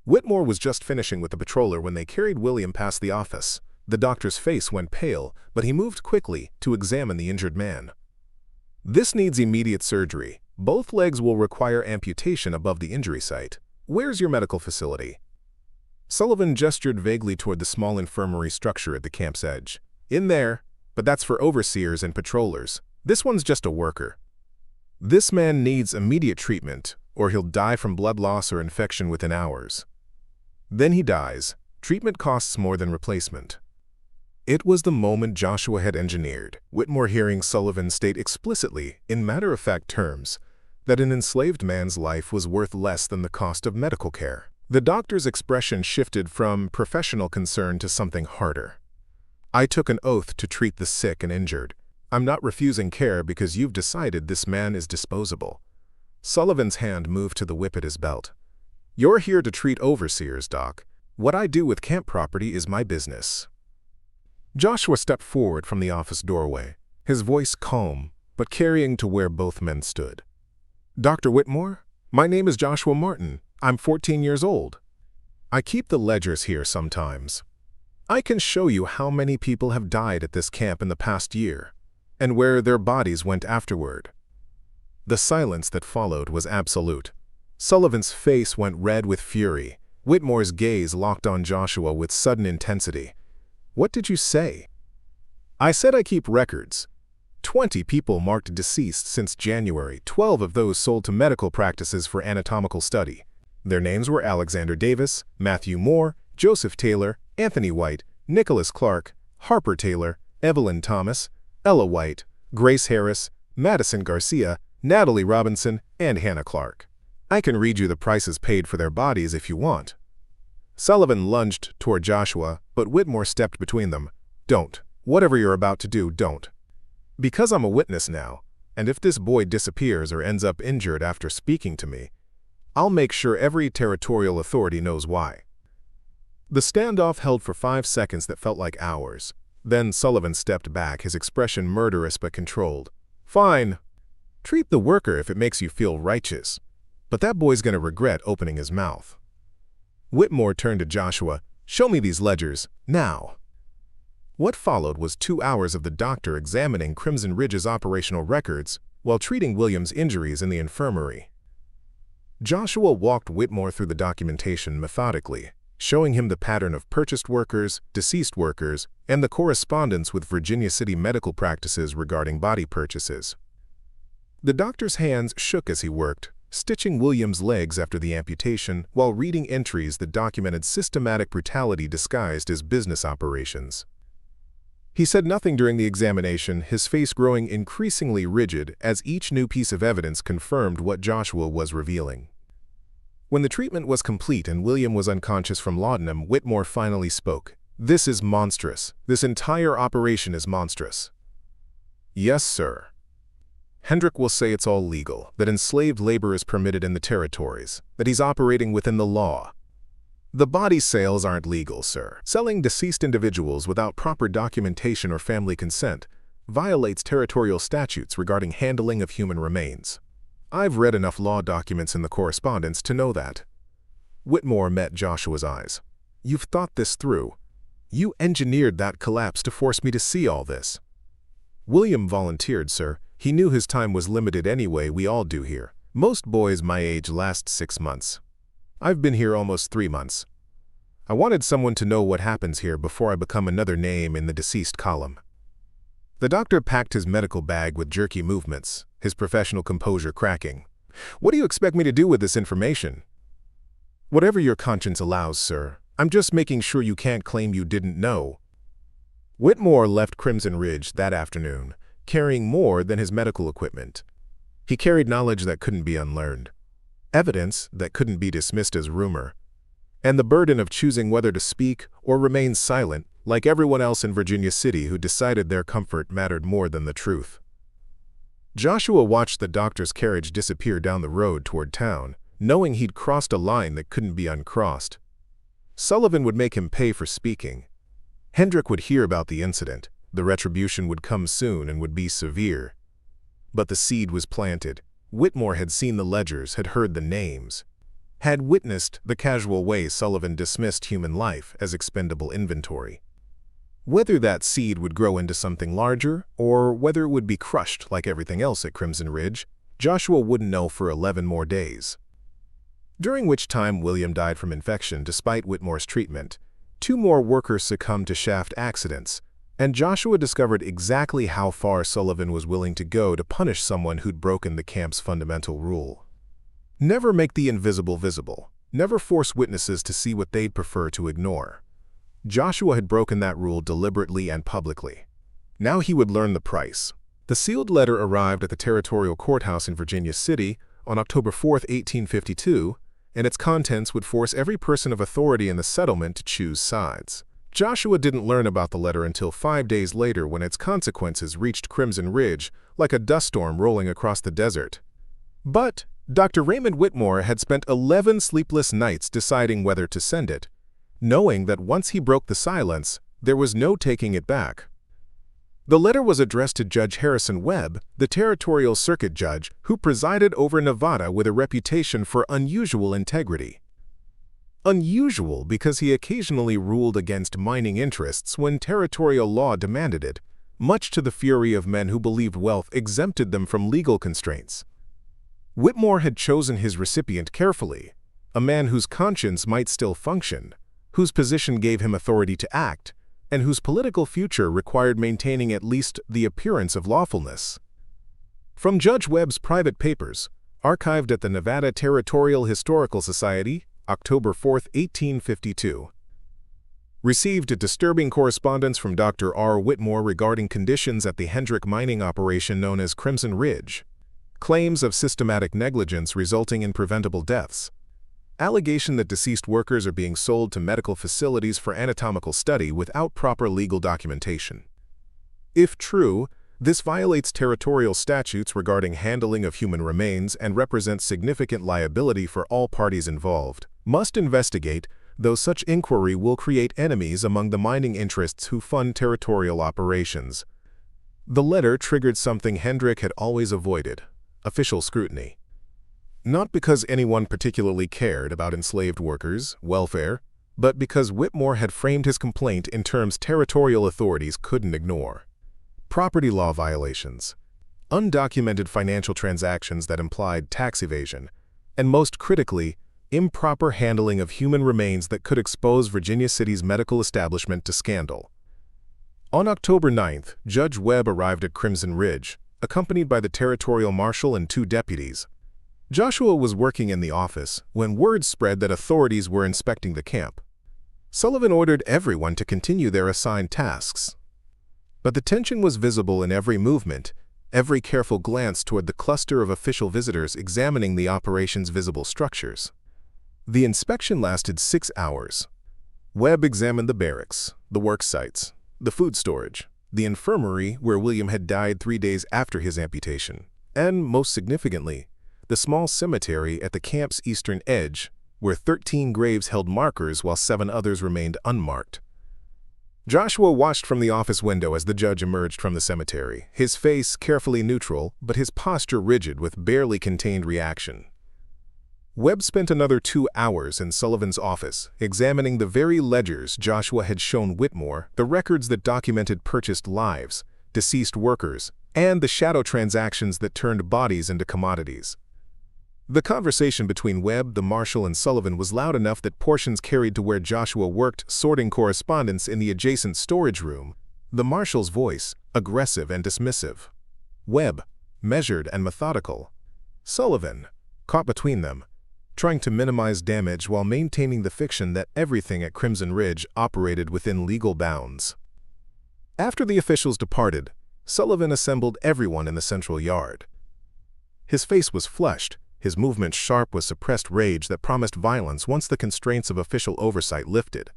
Whitmore was just finishing with the patroller when they carried William past the office. The doctor's face went pale, but he moved quickly to examine the injured man. "This needs immediate surgery. Both legs will require amputation above the injury site. Where's your medical facility?" Sullivan gestured vaguely toward the small infirmary structure at the camp's edge. "In there, but that's for overseers and patrollers. This one's just a worker. This man needs immediate treatment, or he'll die from blood loss or infection within hours. Then he dies. Treatment costs more than replacement." It was the moment Joshua had engineered, Whitmore hearing Sullivan state explicitly, in matter-of-fact terms, that an enslaved man's life was worth less than the cost of medical care. The doctor's expression shifted from professional concern to something harder. "I took an oath to treat the sick and injured. I'm not refusing care because you've decided this man is disposable." Sullivan's hand moved to the whip at his belt. "You're here to treat overseers, Doc. What I do with camp property is my business." Joshua stepped forward from the office doorway, his voice calm, but carrying to where both men stood. "Dr. Whitmore, my name is Joshua Martin. I'm 14 years old. I keep the ledgers here sometimes. I can show you how many people have died at this camp in the past year, and where their bodies went afterward." The silence that followed was absolute. Sullivan's face went red with fury. Whitmore's gaze locked on Joshua with sudden intensity. "What did you say?" "I said I keep records. 20 people marked deceased since January, 12 of those sold to medical practices for anatomical study. Their names were Alexander Davis, Matthew Moore, Joseph Taylor, Anthony White, Nicholas Clark, Harper Taylor, Evelyn Thomas, Ella White, Grace Harris, Madison Garcia, Natalie Robinson, and Hannah Clark. I can read you the prices paid for their bodies if you want." Sullivan lunged toward Joshua, but Whitmore stepped between them. "Don't. Whatever you're about to do, don't. Because I'm a witness now, and if this boy disappears or ends up injured after speaking to me, I'll make sure every territorial authority knows why." The standoff held for 5 seconds that felt like hours. Then Sullivan stepped back, his expression murderous but controlled. "Fine. Treat the worker if it makes you feel righteous. But that boy's gonna regret opening his mouth." Whitmore turned to Joshua. "Show me these ledgers, now." What followed was 2 hours of the doctor examining Crimson Ridge's operational records while treating William's injuries in the infirmary. Joshua walked Whitmore through the documentation methodically, showing him the pattern of purchased workers, deceased workers, and the correspondence with Virginia City medical practices regarding body purchases. The doctor's hands shook as he worked, stitching William's legs after the amputation while reading entries that documented systematic brutality disguised as business operations. He said nothing during the examination, his face growing increasingly rigid as each new piece of evidence confirmed what Joshua was revealing. When the treatment was complete and William was unconscious from laudanum, Whitmore finally spoke. "This is monstrous. This entire operation is monstrous." "Yes, sir. Hendrick will say it's all legal, that enslaved labor is permitted in the territories, that he's operating within the law. The body sales aren't legal, sir. Selling deceased individuals without proper documentation or family consent violates territorial statutes regarding handling of human remains. I've read enough law documents in the correspondence to know that." Whitmore met Joshua's eyes. "You've thought this through. You engineered that collapse to force me to see all this." William volunteered, sir. He knew his time was limited anyway, we all do here. Most boys my age last 6 months. I've been here almost 3 months. I wanted someone to know what happens here before I become another name in the deceased column. The doctor packed his medical bag with jerky movements, his professional composure cracking. "What do you expect me to do with this information?" "Whatever your conscience allows, sir. I'm just making sure you can't claim you didn't know." Whitmore left Crimson Ridge that afternoon, carrying more than his medical equipment. He carried knowledge that couldn't be unlearned, evidence that couldn't be dismissed as rumor, and the burden of choosing whether to speak or remain silent, like everyone else in Virginia City who decided their comfort mattered more than the truth. Joshua watched the doctor's carriage disappear down the road toward town, knowing he'd crossed a line that couldn't be uncrossed. Sullivan would make him pay for speaking. Hendrick would hear about the incident. The retribution would come soon and would be severe. But the seed was planted. Whitmore had seen the ledgers, had heard the names, had witnessed the casual way Sullivan dismissed human life as expendable inventory. Whether that seed would grow into something larger, or whether it would be crushed like everything else at Crimson Ridge, Joshua wouldn't know for 11 more days. During which time William died from infection despite Whitmore's treatment. 2 more workers succumbed to shaft accidents, and Joshua discovered exactly how far Sullivan was willing to go to punish someone who'd broken the camp's fundamental rule. Never make the invisible visible. Never force witnesses to see what they'd prefer to ignore. Joshua had broken that rule deliberately and publicly. Now he would learn the price. The sealed letter arrived at the territorial courthouse in Virginia City on October 4, 1852, and its contents would force every person of authority in the settlement to choose sides. Joshua didn't learn about the letter until 5 days later when its consequences reached Crimson Ridge like a dust storm rolling across the desert. But Dr. Raymond Whitmore had spent 11 sleepless nights deciding whether to send it, knowing that once he broke the silence, there was no taking it back. The letter was addressed to Judge Harrison Webb, the territorial circuit judge who presided over Nevada with a reputation for unusual integrity. Unusual because he occasionally ruled against mining interests when territorial law demanded it, much to the fury of men who believed wealth exempted them from legal constraints. Whitmore had chosen his recipient carefully, a man whose conscience might still function, whose position gave him authority to act, and whose political future required maintaining at least the appearance of lawfulness. From Judge Webb's private papers, archived at the Nevada Territorial Historical Society, October 4, 1852. Received a disturbing correspondence from Dr. R. Whitmore regarding conditions at the Hendrick mining operation known as Crimson Ridge. Claims of systematic negligence resulting in preventable deaths. Allegation that deceased workers are being sold to medical facilities for anatomical study without proper legal documentation. If true, this violates territorial statutes regarding handling of human remains and represents significant liability for all parties involved. Must investigate, though such inquiry will create enemies among the mining interests who fund territorial operations. The letter triggered something Hendrick had always avoided: official scrutiny. Not because anyone particularly cared about enslaved workers' welfare, but because Whitmore had framed his complaint in terms territorial authorities couldn't ignore. Property law violations, undocumented financial transactions that implied tax evasion, and most critically, improper handling of human remains that could expose Virginia City's medical establishment to scandal. On October 9th, Judge Webb arrived at Crimson Ridge, accompanied by the territorial marshal and 2 deputies. Joshua was working in the office when word spread that authorities were inspecting the camp. Sullivan ordered everyone to continue their assigned tasks. But the tension was visible in every movement, every careful glance toward the cluster of official visitors examining the operation's visible structures. The inspection lasted 6 hours. Webb examined the barracks, the work sites, the food storage, the infirmary where William had died 3 days after his amputation, and, most significantly, the small cemetery at the camp's eastern edge, where 13 graves held markers while 7 others remained unmarked. Joshua watched from the office window as the judge emerged from the cemetery, his face carefully neutral, but his posture rigid with barely contained reaction. Webb spent another 2 hours in Sullivan's office, examining the very ledgers Joshua had shown Whitmore, the records that documented purchased lives, deceased workers, and the shadow transactions that turned bodies into commodities. The conversation between Webb, the marshal, and Sullivan was loud enough that portions carried to where Joshua worked, sorting correspondence in the adjacent storage room. The marshal's voice, aggressive and dismissive. Webb, measured and methodical. Sullivan, caught between them, trying to minimize damage while maintaining the fiction that everything at Crimson Ridge operated within legal bounds. After the officials departed, Sullivan assembled everyone in the central yard. His face was flushed, his movements sharp with suppressed rage that promised violence once the constraints of official oversight lifted.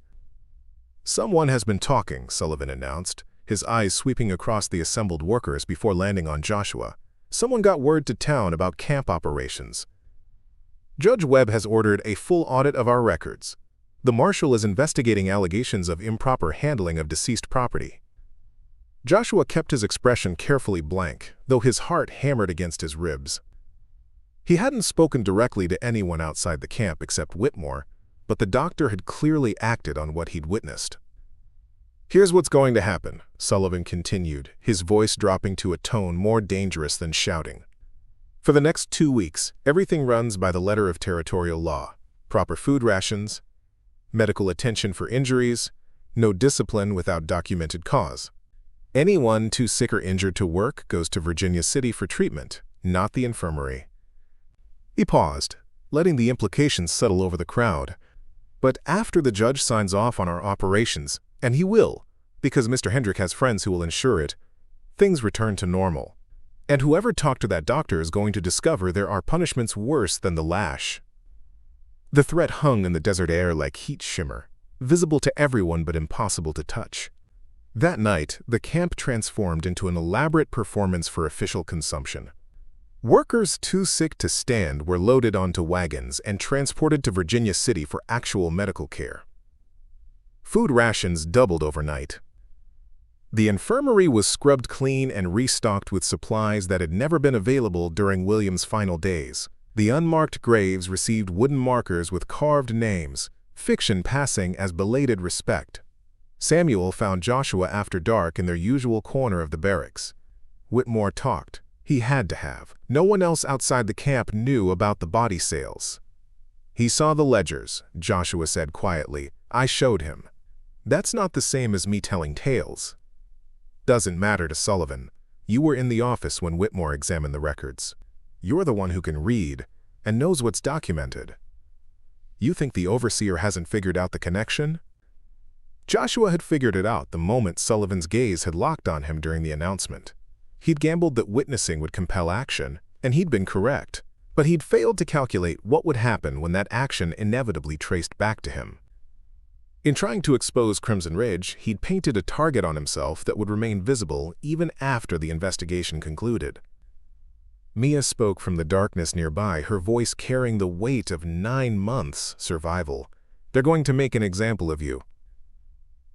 "Someone has been talking," Sullivan announced, his eyes sweeping across the assembled workers before landing on Joshua. "Someone got word to town about camp operations. Judge Webb has ordered a full audit of our records. The marshal is investigating allegations of improper handling of deceased property." Joshua kept his expression carefully blank, though his heart hammered against his ribs. He hadn't spoken directly to anyone outside the camp except Whitmore, but the doctor had clearly acted on what he'd witnessed. "Here's what's going to happen," Sullivan continued, his voice dropping to a tone more dangerous than shouting. "For the next 2 weeks, everything runs by the letter of territorial law. Proper food rations, medical attention for injuries, no discipline without documented cause. Anyone too sick or injured to work goes to Virginia City for treatment, not the infirmary." He paused, letting the implications settle over the crowd. "But after the judge signs off on our operations, and he will, because Mr. Hendrick has friends who will ensure it, things return to normal. And whoever talked to that doctor is going to discover there are punishments worse than the lash." The threat hung in the desert air like heat shimmer, visible to everyone but impossible to touch. That night, the camp transformed into an elaborate performance for official consumption. Workers too sick to stand were loaded onto wagons and transported to Virginia City for actual medical care. Food rations doubled overnight. The infirmary was scrubbed clean and restocked with supplies that had never been available during William's final days. The unmarked graves received wooden markers with carved names, fiction passing as belated respect. Samuel found Joshua after dark in their usual corner of the barracks. Whitmore talked. He had to have. No one else outside the camp knew about the body sales. "He saw the ledgers," Joshua said quietly. "I showed him. That's not the same as me telling tales." "Doesn't matter to Sullivan. You were in the office when Whitmore examined the records. You're the one who can read and knows what's documented. You think the overseer hasn't figured out the connection?" Joshua had figured it out the moment Sullivan's gaze had locked on him during the announcement. He'd gambled that witnessing would compel action, and he'd been correct. But he'd failed to calculate what would happen when that action inevitably traced back to him. In trying to expose Crimson Ridge, he'd painted a target on himself that would remain visible even after the investigation concluded. Mia spoke from the darkness nearby, her voice carrying the weight of 9 months' survival. "They're going to make an example of you.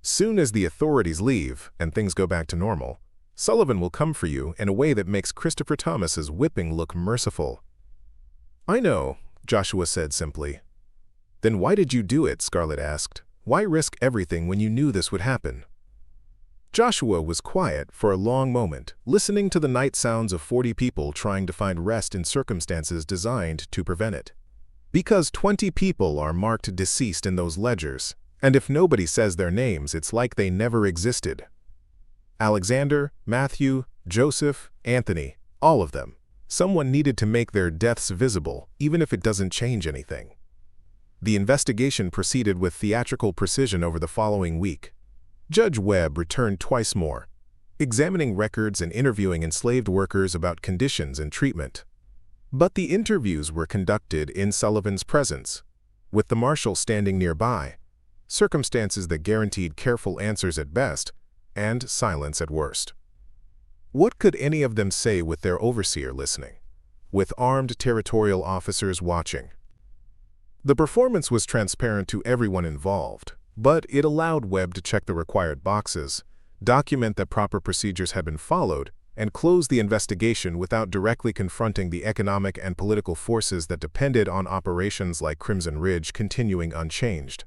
Soon as the authorities leave and things go back to normal, Sullivan will come for you in a way that makes Christopher Thomas's whipping look merciful." "I know," Joshua said simply. "Then why did you do it?" Scarlett asked. Why risk everything when you knew this would happen? Joshua was quiet for a long moment, listening to the night sounds of 40 people trying to find rest in circumstances designed to prevent it. Because 20 people are marked deceased in those ledgers, and if nobody says their names, it's like they never existed. Alexander, Matthew, Joseph, Anthony, all of them. Someone needed to make their deaths visible, even if it doesn't change anything. The investigation proceeded with theatrical precision over the following week. Judge Webb returned twice more, examining records and interviewing enslaved workers about conditions and treatment. But the interviews were conducted in Sullivan's presence, with the marshal standing nearby, circumstances that guaranteed careful answers at best and silence at worst. What could any of them say with their overseer listening, with armed territorial officers watching? The performance was transparent to everyone involved, but it allowed Webb to check the required boxes, document that proper procedures had been followed, and close the investigation without directly confronting the economic and political forces that depended on operations like Crimson Ridge continuing unchanged.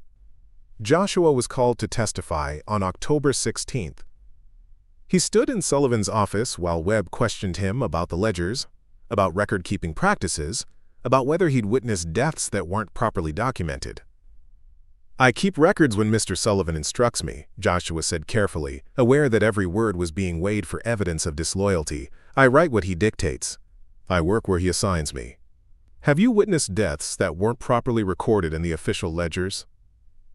Joshua was called to testify on October 16th. He stood in Sullivan's office while Webb questioned him about the ledgers, about record-keeping practices, about whether he'd witnessed deaths that weren't properly documented. "I keep records when Mr. Sullivan instructs me," Joshua said carefully, aware that every word was being weighed for evidence of disloyalty. "I write what he dictates. I work where he assigns me." "Have you witnessed deaths that weren't properly recorded in the official ledgers?"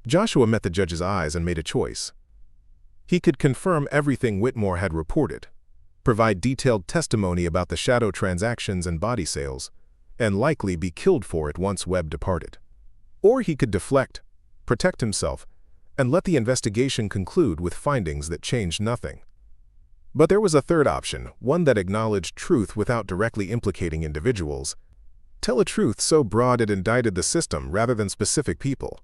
Joshua met the judge's eyes and made a choice. He could confirm everything Whitmore had reported, provide detailed testimony about the shadow transactions and body sales, and likely be killed for it once Webb departed. Or he could deflect, protect himself, and let the investigation conclude with findings that changed nothing. But there was a third option, one that acknowledged truth without directly implicating individuals. Tell a truth so broad it indicted the system rather than specific people.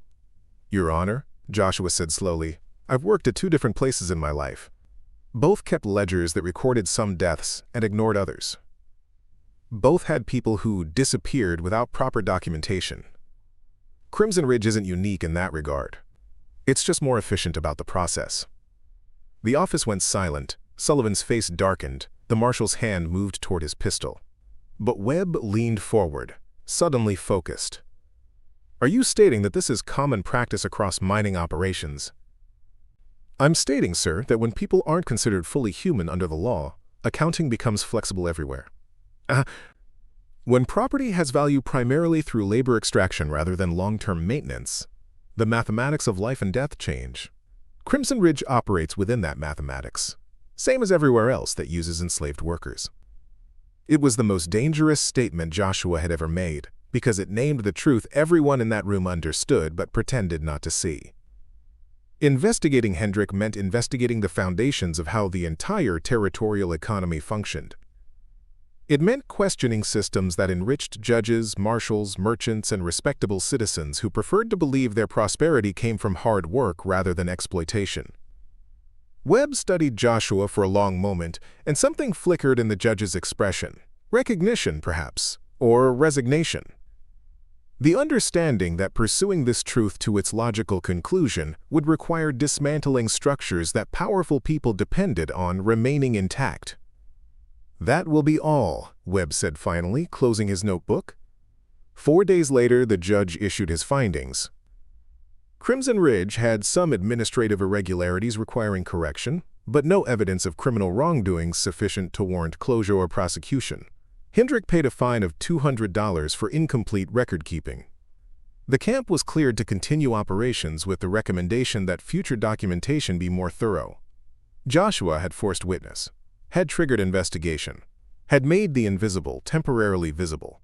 "Your Honor," Joshua said slowly, "I've worked at 2 different places in my life. Both kept ledgers that recorded some deaths and ignored others. Both had people who disappeared without proper documentation. Crimson Ridge isn't unique in that regard. It's just more efficient about the process." The office went silent. Sullivan's face darkened. The marshal's hand moved toward his pistol. But Webb leaned forward, suddenly focused. "Are you stating that this is common practice across mining operations?" "I'm stating, sir, that when people aren't considered fully human under the law, accounting becomes flexible everywhere. When property has value primarily through labor extraction rather than long-term maintenance, the mathematics of life and death change. Crimson Ridge operates within that mathematics, same as everywhere else that uses enslaved workers." It was the most dangerous statement Joshua had ever made, because it named the truth everyone in that room understood but pretended not to see. Investigating Hendrick meant investigating the foundations of how the entire territorial economy functioned. It meant questioning systems that enriched judges, marshals, merchants, and respectable citizens who preferred to believe their prosperity came from hard work rather than exploitation. Webb studied Joshua for a long moment, and something flickered in the judge's expression. Recognition, perhaps, or resignation. The understanding that pursuing this truth to its logical conclusion would require dismantling structures that powerful people depended on remaining intact. "That will be all," Webb said finally, closing his notebook. 4 days later, the judge issued his findings. Crimson Ridge had some administrative irregularities requiring correction, but no evidence of criminal wrongdoing sufficient to warrant closure or prosecution. Hendrick paid a fine of $200 for incomplete record-keeping. The camp was cleared to continue operations with the recommendation that future documentation be more thorough. Joshua had forced witness, had triggered investigation, had made the invisible temporarily visible,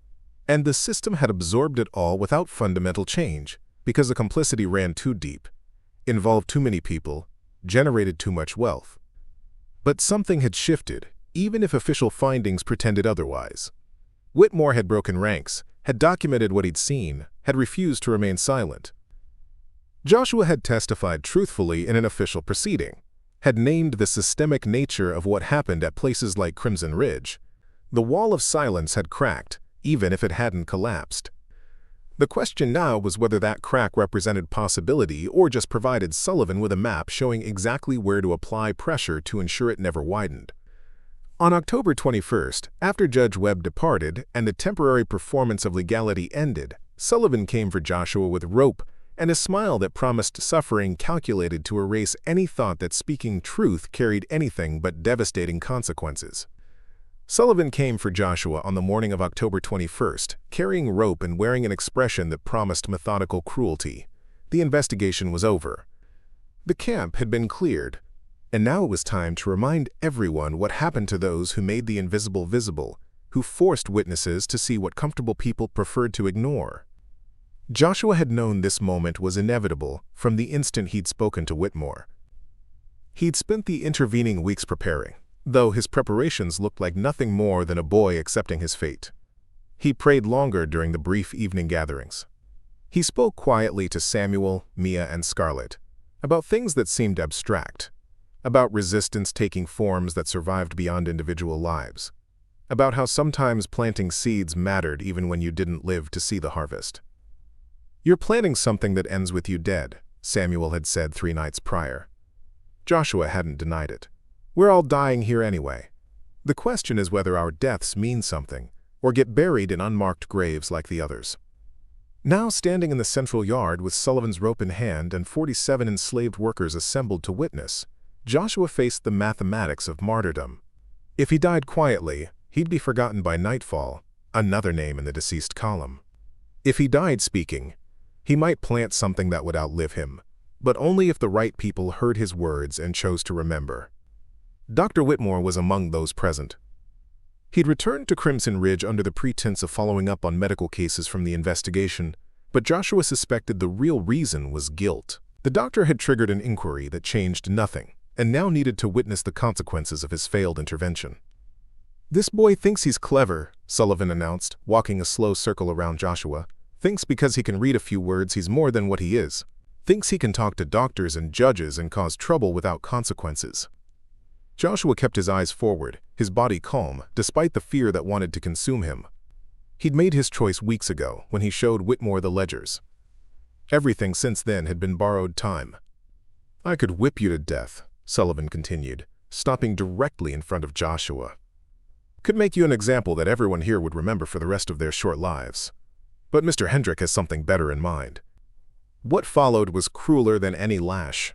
and the system had absorbed it all without fundamental change because the complicity ran too deep, involved too many people, generated too much wealth. But something had shifted, even if official findings pretended otherwise. Whitmore had broken ranks, had documented what he'd seen, had refused to remain silent. Joshua had testified truthfully in an official proceeding, had named the systemic nature of what happened at places like Crimson Ridge. The wall of silence had cracked, even if it hadn't collapsed. The question now was whether that crack represented possibility or just provided Sullivan with a map showing exactly where to apply pressure to ensure it never widened. On October 21st, after Judge Webb departed and the temporary performance of legality ended, Sullivan came for Joshua with rope and a smile that promised suffering calculated to erase any thought that speaking truth carried anything but devastating consequences. Sullivan came for Joshua on the morning of October 21st, carrying rope and wearing an expression that promised methodical cruelty. The investigation was over. The camp had been cleared, and now it was time to remind everyone what happened to those who made the invisible visible, who forced witnesses to see what comfortable people preferred to ignore. Joshua had known this moment was inevitable from the instant he'd spoken to Whitmore. He'd spent the intervening weeks preparing, though his preparations looked like nothing more than a boy accepting his fate. He prayed longer during the brief evening gatherings. He spoke quietly to Samuel, Mia, and Scarlett about things that seemed abstract, about resistance taking forms that survived beyond individual lives, about how sometimes planting seeds mattered even when you didn't live to see the harvest. "You're planting something that ends with you dead," Samuel had said 3 nights prior. Joshua hadn't denied it. "We're all dying here anyway. The question is whether our deaths mean something, or get buried in unmarked graves like the others." Now standing in the central yard with Sullivan's rope in hand and 47 enslaved workers assembled to witness, Joshua faced the mathematics of martyrdom. If he died quietly, he'd be forgotten by nightfall, another name in the deceased column. If he died speaking, he might plant something that would outlive him, but only if the right people heard his words and chose to remember. Dr. Whitmore was among those present. He'd returned to Crimson Ridge under the pretense of following up on medical cases from the investigation, but Joshua suspected the real reason was guilt. The doctor had triggered an inquiry that changed nothing, and now needed to witness the consequences of his failed intervention. "This boy thinks he's clever," Sullivan announced, walking a slow circle around Joshua. "Thinks because he can read a few words he's more than what he is. Thinks he can talk to doctors and judges and cause trouble without consequences." Joshua kept his eyes forward, his body calm, despite the fear that wanted to consume him. He'd made his choice weeks ago when he showed Whitmore the ledgers. Everything since then had been borrowed time. "I could whip you to death," Sullivan continued, stopping directly in front of Joshua. "Could make you an example that everyone here would remember for the rest of their short lives. But Mr. Hendrick has something better in mind." What followed was crueler than any lash.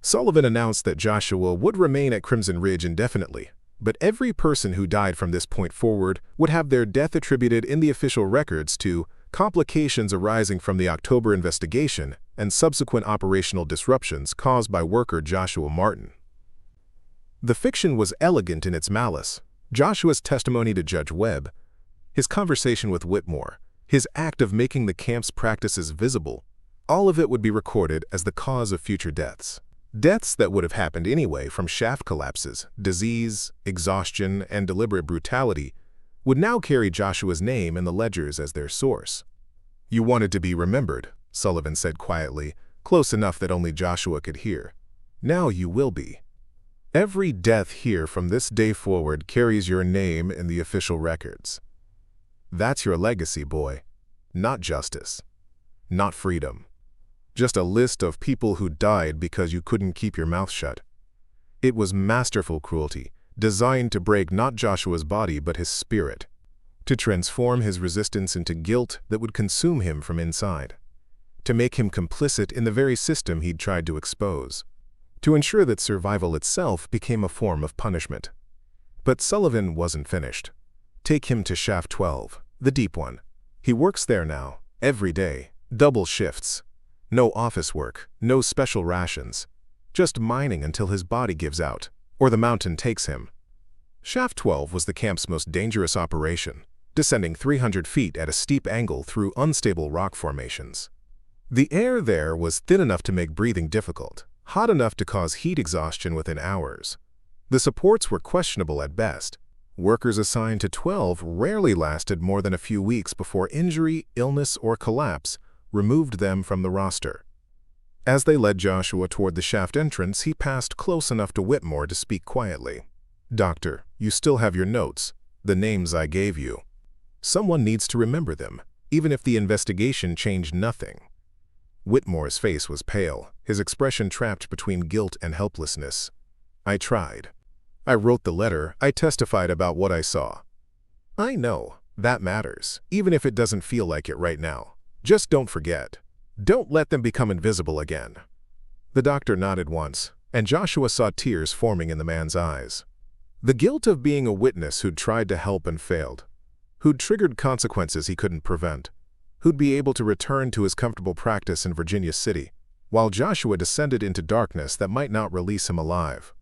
Sullivan announced that Joshua would remain at Crimson Ridge indefinitely, but every person who died from this point forward would have their death attributed in the official records to complications arising from the October investigation and subsequent operational disruptions caused by worker Joshua Martin. The fiction was elegant in its malice. Joshua's testimony to Judge Webb, his conversation with Whitmore, his act of making the camp's practices visible, all of it would be recorded as the cause of future deaths. Deaths that would have happened anyway from shaft collapses, disease, exhaustion, and deliberate brutality would now carry Joshua's name in the ledgers as their source. "You wanted to be remembered," Sullivan said quietly, close enough that only Joshua could hear. "Now you will be. Every death here from this day forward carries your name in the official records. That's your legacy, boy. Not justice. Not freedom. Just a list of people who died because you couldn't keep your mouth shut." It was masterful cruelty, designed to break not Joshua's body but his spirit, to transform his resistance into guilt that would consume him from inside, to make him complicit in the very system he'd tried to expose, to ensure that survival itself became a form of punishment. But Sullivan wasn't finished. Take him to Shaft 12, the deep one. He works there now, every day, double shifts. No office work, no special rations. Just mining until his body gives out, or the mountain takes him. Shaft 12 was the camp's most dangerous operation, descending 300 feet at a steep angle through unstable rock formations. The air there was thin enough to make breathing difficult, hot enough to cause heat exhaustion within hours. The supports were questionable at best. Workers assigned to 12 rarely lasted more than a few weeks before injury, illness, or collapse removed them from the roster. As they led Joshua toward the shaft entrance, he passed close enough to Whitmore to speak quietly. "Doctor, you still have your notes, the names I gave you. Someone needs to remember them. even if the investigation changed nothing. Whitmore's face was pale, his expression trapped between guilt and helplessness. I tried. I wrote the letter, I testified about what I saw. I know, that matters, even if it doesn't feel like it right now. Just don't forget. Don't let them become invisible again. The doctor nodded once, and Joshua saw tears forming in the man's eyes. The guilt of being a witness who'd tried to help and failed, who'd triggered consequences he couldn't prevent, who'd be able to return to his comfortable practice in Virginia City, while Joshua descended into darkness that might not release him alive.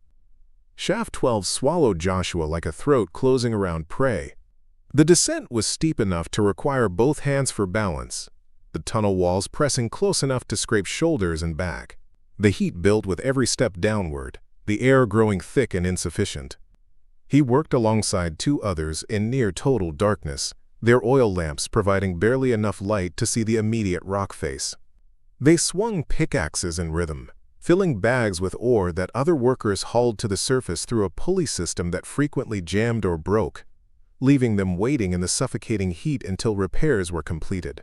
Shaft 12 swallowed Joshua like a throat closing around prey. The descent was steep enough to require both hands for balance, the tunnel walls pressing close enough to scrape shoulders and back. The heat built with every step downward, the air growing thick and insufficient. He worked alongside two others in near total darkness, their oil lamps providing barely enough light to see the immediate rock face. They swung pickaxes in rhythm, filling bags with ore that other workers hauled to the surface through a pulley system that frequently jammed or broke, leaving them waiting in the suffocating heat until repairs were completed.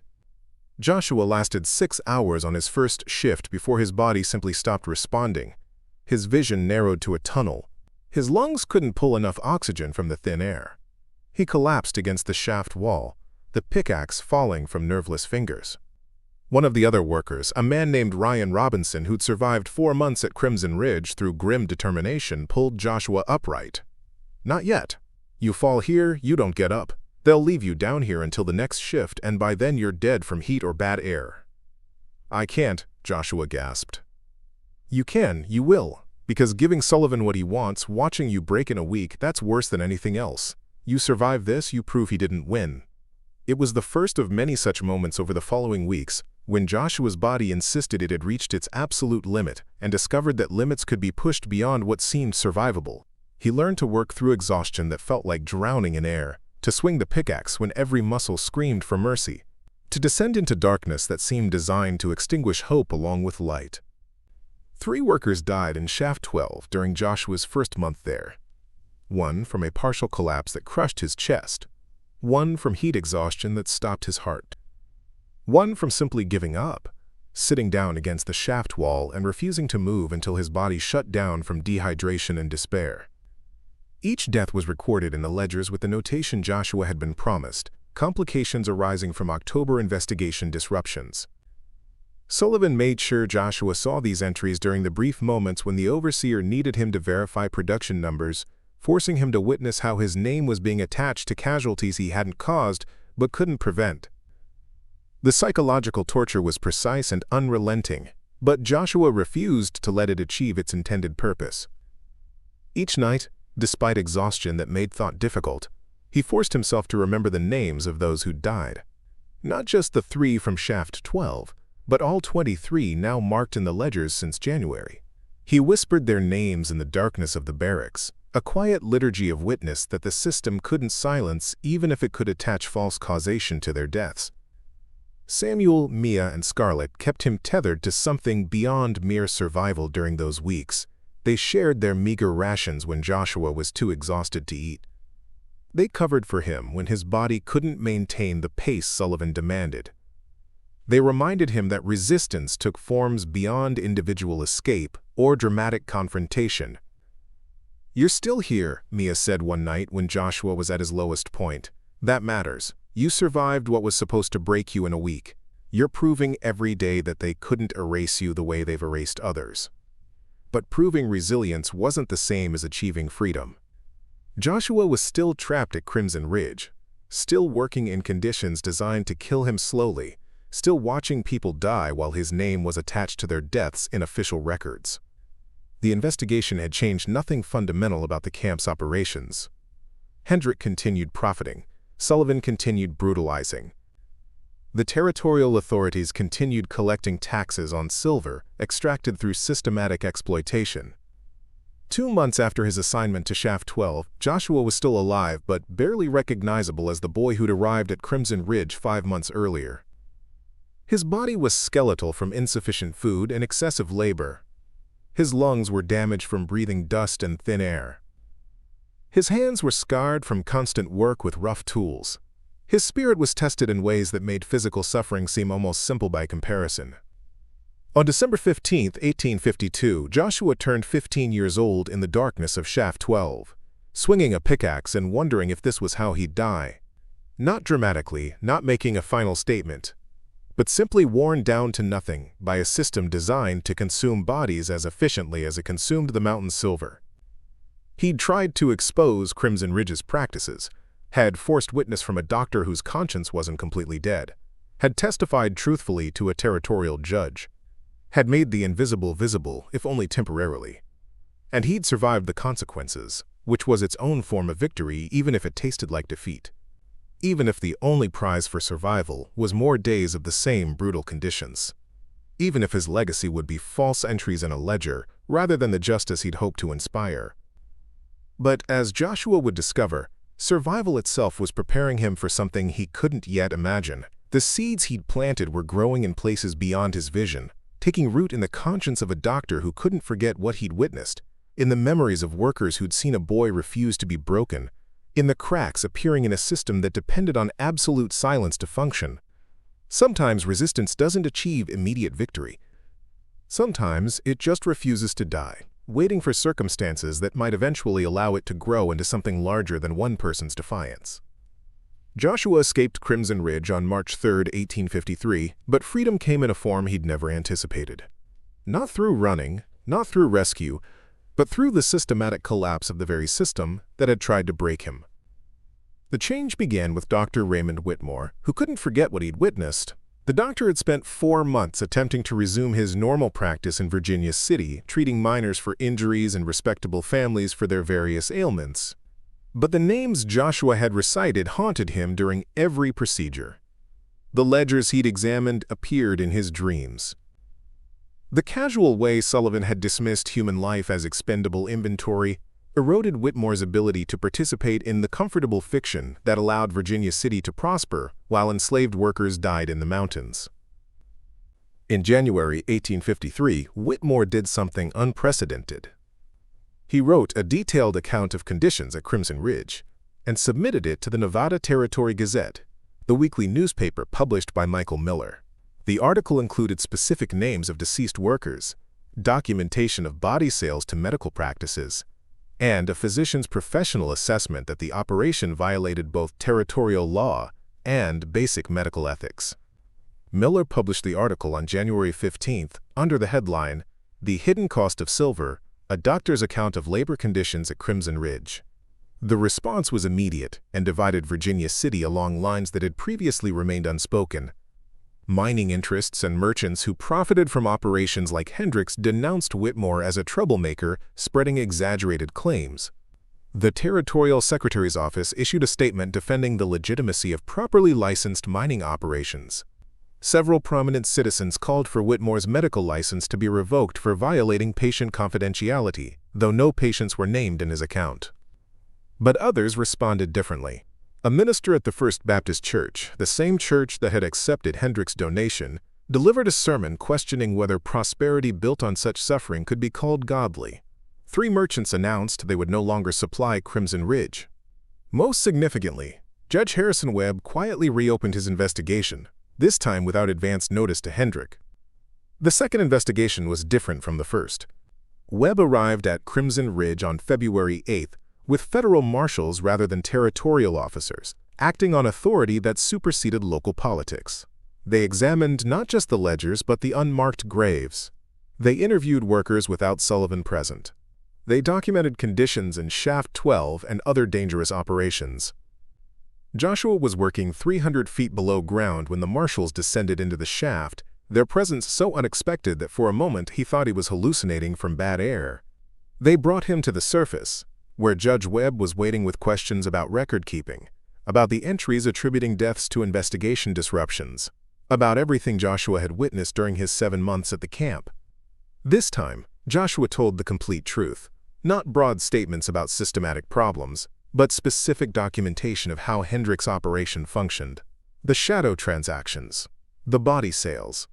Joshua lasted 6 hours on his first shift before his body simply stopped responding. His vision narrowed to a tunnel. His lungs couldn't pull enough oxygen from the thin air. He collapsed against the shaft wall, the pickaxe falling from nerveless fingers. One of the other workers, a man named Ryan Robinson who'd survived 4 months at Crimson Ridge through grim determination, pulled Joshua upright. "Not yet. You fall here, you don't get up. They'll leave you down here until the next shift, and by then you're dead from heat or bad air." "I can't," Joshua gasped. "You can, you will, because giving Sullivan what he wants, watching you break in a week, that's worse than anything else. You survive this, you prove he didn't win." It was the first of many such moments over the following weeks, when Joshua's body insisted it had reached its absolute limit and discovered that limits could be pushed beyond what seemed survivable. He learned to work through exhaustion that felt like drowning in air, to swing the pickaxe when every muscle screamed for mercy, to descend into darkness that seemed designed to extinguish hope along with light. 3 workers died in Shaft 12 during Joshua's first month there. 1 from a partial collapse that crushed his chest, 1 from heat exhaustion that stopped his heart, 1 from simply giving up, sitting down against the shaft wall and refusing to move until his body shut down from dehydration and despair. Each death was recorded in the ledgers with the notation Joshua had been promised, complications arising from October investigation disruptions. Sullivan made sure Joshua saw these entries during the brief moments when the overseer needed him to verify production numbers, forcing him to witness how his name was being attached to casualties he hadn't caused but couldn't prevent. The psychological torture was precise and unrelenting, but Joshua refused to let it achieve its intended purpose. Each night, despite exhaustion that made thought difficult, he forced himself to remember the names of those who died. Not just the 3 from Shaft 12, but all 23 now marked in the ledgers since January. He whispered their names in the darkness of the barracks, a quiet liturgy of witness that the system couldn't silence even if it could attach false causation to their deaths. Samuel, Mia, and Scarlett kept him tethered to something beyond mere survival during those weeks. They shared their meager rations when Joshua was too exhausted to eat. They covered for him when his body couldn't maintain the pace Sullivan demanded. They reminded him that resistance took forms beyond individual escape or dramatic confrontation. "You're still here," Mia said one night when Joshua was at his lowest point. "That matters. You survived what was supposed to break you in a week. You're proving every day that they couldn't erase you the way they've erased others." But proving resilience wasn't the same as achieving freedom. Joshua was still trapped at Crimson Ridge, still working in conditions designed to kill him slowly, still watching people die while his name was attached to their deaths in official records. The investigation had changed nothing fundamental about the camp's operations. Hendrick continued profiting. Sullivan continued brutalizing. The territorial authorities continued collecting taxes on silver extracted through systematic exploitation. 2 months after his assignment to Shaft 12, Joshua was still alive but barely recognizable as the boy who'd arrived at Crimson Ridge 5 months earlier. His body was skeletal from insufficient food and excessive labor. His lungs were damaged from breathing dust and thin air. His hands were scarred from constant work with rough tools. His spirit was tested in ways that made physical suffering seem almost simple by comparison. On December 15, 1852, Joshua turned 15 years old in the darkness of Shaft 12, swinging a pickaxe and wondering if this was how he'd die. Not dramatically, not making a final statement, but simply worn down to nothing by a system designed to consume bodies as efficiently as it consumed the mountain's silver. He'd tried to expose Crimson Ridge's practices, had forced witness from a doctor whose conscience wasn't completely dead, had testified truthfully to a territorial judge, had made the invisible visible, if only temporarily. And he'd survived the consequences, which was its own form of victory even if it tasted like defeat. Even if the only prize for survival was more days of the same brutal conditions. Even if his legacy would be false entries in a ledger rather than the justice he'd hoped to inspire. But as Joshua would discover, survival itself was preparing him for something he couldn't yet imagine. The seeds he'd planted were growing in places beyond his vision, taking root in the conscience of a doctor who couldn't forget what he'd witnessed, in the memories of workers who'd seen a boy refuse to be broken, in the cracks appearing in a system that depended on absolute silence to function. Sometimes resistance doesn't achieve immediate victory. Sometimes it just refuses to die, waiting for circumstances that might eventually allow it to grow into something larger than one person's defiance. Joshua escaped Crimson Ridge on March 3, 1853, but freedom came in a form he'd never anticipated. Not through running, not through rescue, but through the systematic collapse of the very system that had tried to break him. The change began with Dr. Raymond Whitmore, who couldn't forget what he'd witnessed. The doctor had spent 4 months attempting to resume his normal practice in Virginia City, treating miners for injuries and respectable families for their various ailments. But the names Joshua had recited haunted him during every procedure. The ledgers he'd examined appeared in his dreams. The casual way Sullivan had dismissed human life as expendable inventory eroded Whitmore's ability to participate in the comfortable fiction that allowed Virginia City to prosper while enslaved workers died in the mountains. In January 1853, Whitmore did something unprecedented. He wrote a detailed account of conditions at Crimson Ridge and submitted it to the Nevada Territory Gazette, the weekly newspaper published by Michael Miller. The article included specific names of deceased workers, documentation of body sales to medical practices, and a physician's professional assessment that the operation violated both territorial law and basic medical ethics. Miller published the article on January 15th under the headline, "The Hidden Cost of Silver, A Doctor's Account of Labor Conditions at Crimson Ridge." The response was immediate and divided Virginia City along lines that had previously remained unspoken. Mining interests and merchants who profited from operations like Hendricks denounced Whitmore as a troublemaker, spreading exaggerated claims. The Territorial Secretary's office issued a statement defending the legitimacy of properly licensed mining operations. Several prominent citizens called for Whitmore's medical license to be revoked for violating patient confidentiality, though no patients were named in his account. But others responded differently. A minister at the First Baptist Church, the same church that had accepted Hendricks' donation, delivered a sermon questioning whether prosperity built on such suffering could be called godly. 3 merchants announced they would no longer supply Crimson Ridge. Most significantly, Judge Harrison Webb quietly reopened his investigation, this time without advance notice to Hendrick. The second investigation was different from the first. Webb arrived at Crimson Ridge on February 8th with federal marshals rather than territorial officers, acting on authority that superseded local politics. They examined not just the ledgers but the unmarked graves. They interviewed workers without Sullivan present. They documented conditions in Shaft 12 and other dangerous operations. Joshua was working 300 feet below ground when the marshals descended into the shaft, their presence so unexpected that for a moment he thought he was hallucinating from bad air. They brought him to the surface, where Judge Webb was waiting with questions about record-keeping, about the entries attributing deaths to investigation disruptions, about everything Joshua had witnessed during his 7 months at the camp. This time, Joshua told the complete truth, not broad statements about systematic problems, but specific documentation of how Hendricks' operation functioned. The shadow transactions, the body sales,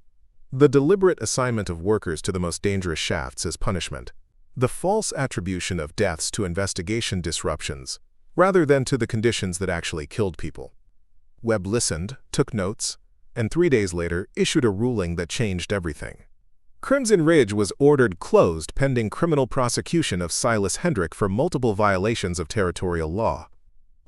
the deliberate assignment of workers to the most dangerous shafts as punishment, the false attribution of deaths to investigation disruptions, rather than to the conditions that actually killed people. Webb listened, took notes, and 3 days later issued a ruling that changed everything. Crimson Ridge was ordered closed pending criminal prosecution of Silas Hendrick for multiple violations of territorial law.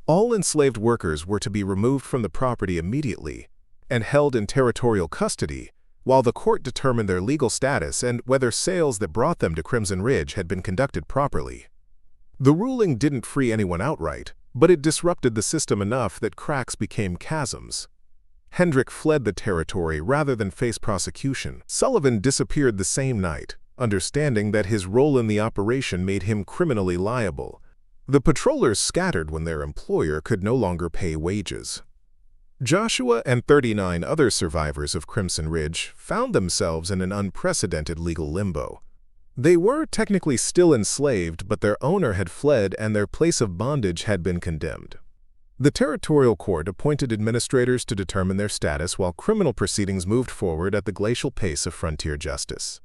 All enslaved workers were to be removed from the property immediately and held in territorial custody, while the court determined their legal status and whether sales that brought them to Crimson Ridge had been conducted properly. The ruling didn't free anyone outright, but it disrupted the system enough that cracks became chasms. Hendrick fled the territory rather than face prosecution. Sullivan disappeared the same night, understanding that his role in the operation made him criminally liable. The patrollers scattered when their employer could no longer pay wages. Joshua and 39 other survivors of Crimson Ridge found themselves in an unprecedented legal limbo. They were technically still enslaved, but their owner had fled and their place of bondage had been condemned. The territorial court appointed administrators to determine their status while criminal proceedings moved forward at the glacial pace of frontier justice.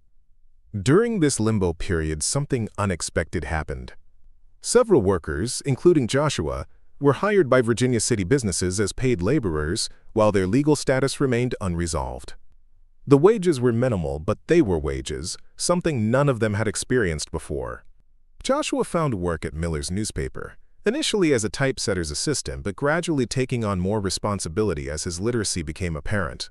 During this limbo period, something unexpected happened. Several workers, including Joshua, were hired by Virginia city businesses as paid laborers while their legal status remained unresolved. The wages were minimal, but they were wages, something none of them had experienced before. Joshua found work at Miller's newspaper, initially as a typesetter's assistant, but gradually taking on more responsibility as his literacy became apparent.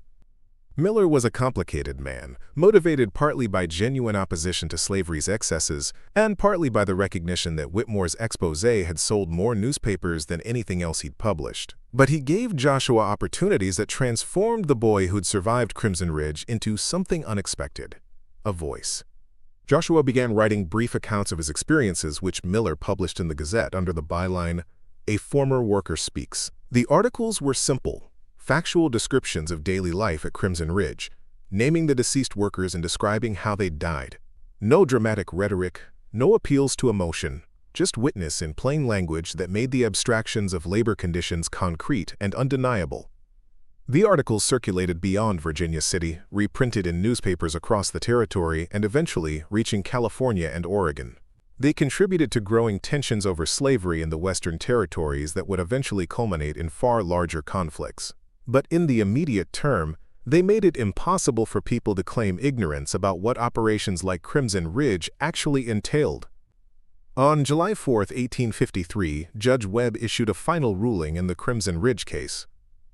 Miller was a complicated man, motivated partly by genuine opposition to slavery's excesses and partly by the recognition that Whitmore's exposé had sold more newspapers than anything else he'd published. But he gave Joshua opportunities that transformed the boy who'd survived Crimson Ridge into something unexpected: a voice. Joshua began writing brief accounts of his experiences, which Miller published in the Gazette under the byline, "A Former Worker Speaks." The articles were simple, factual descriptions of daily life at Crimson Ridge, naming the deceased workers and describing how they died. No dramatic rhetoric, no appeals to emotion, just witness in plain language that made the abstractions of labor conditions concrete and undeniable. The articles circulated beyond Virginia City, reprinted in newspapers across the territory, and eventually reaching California and Oregon. They contributed to growing tensions over slavery in the Western territories that would eventually culminate in far larger conflicts. But in the immediate term, they made it impossible for people to claim ignorance about what operations like Crimson Ridge actually entailed. On July 4, 1853, Judge Webb issued a final ruling in the Crimson Ridge case.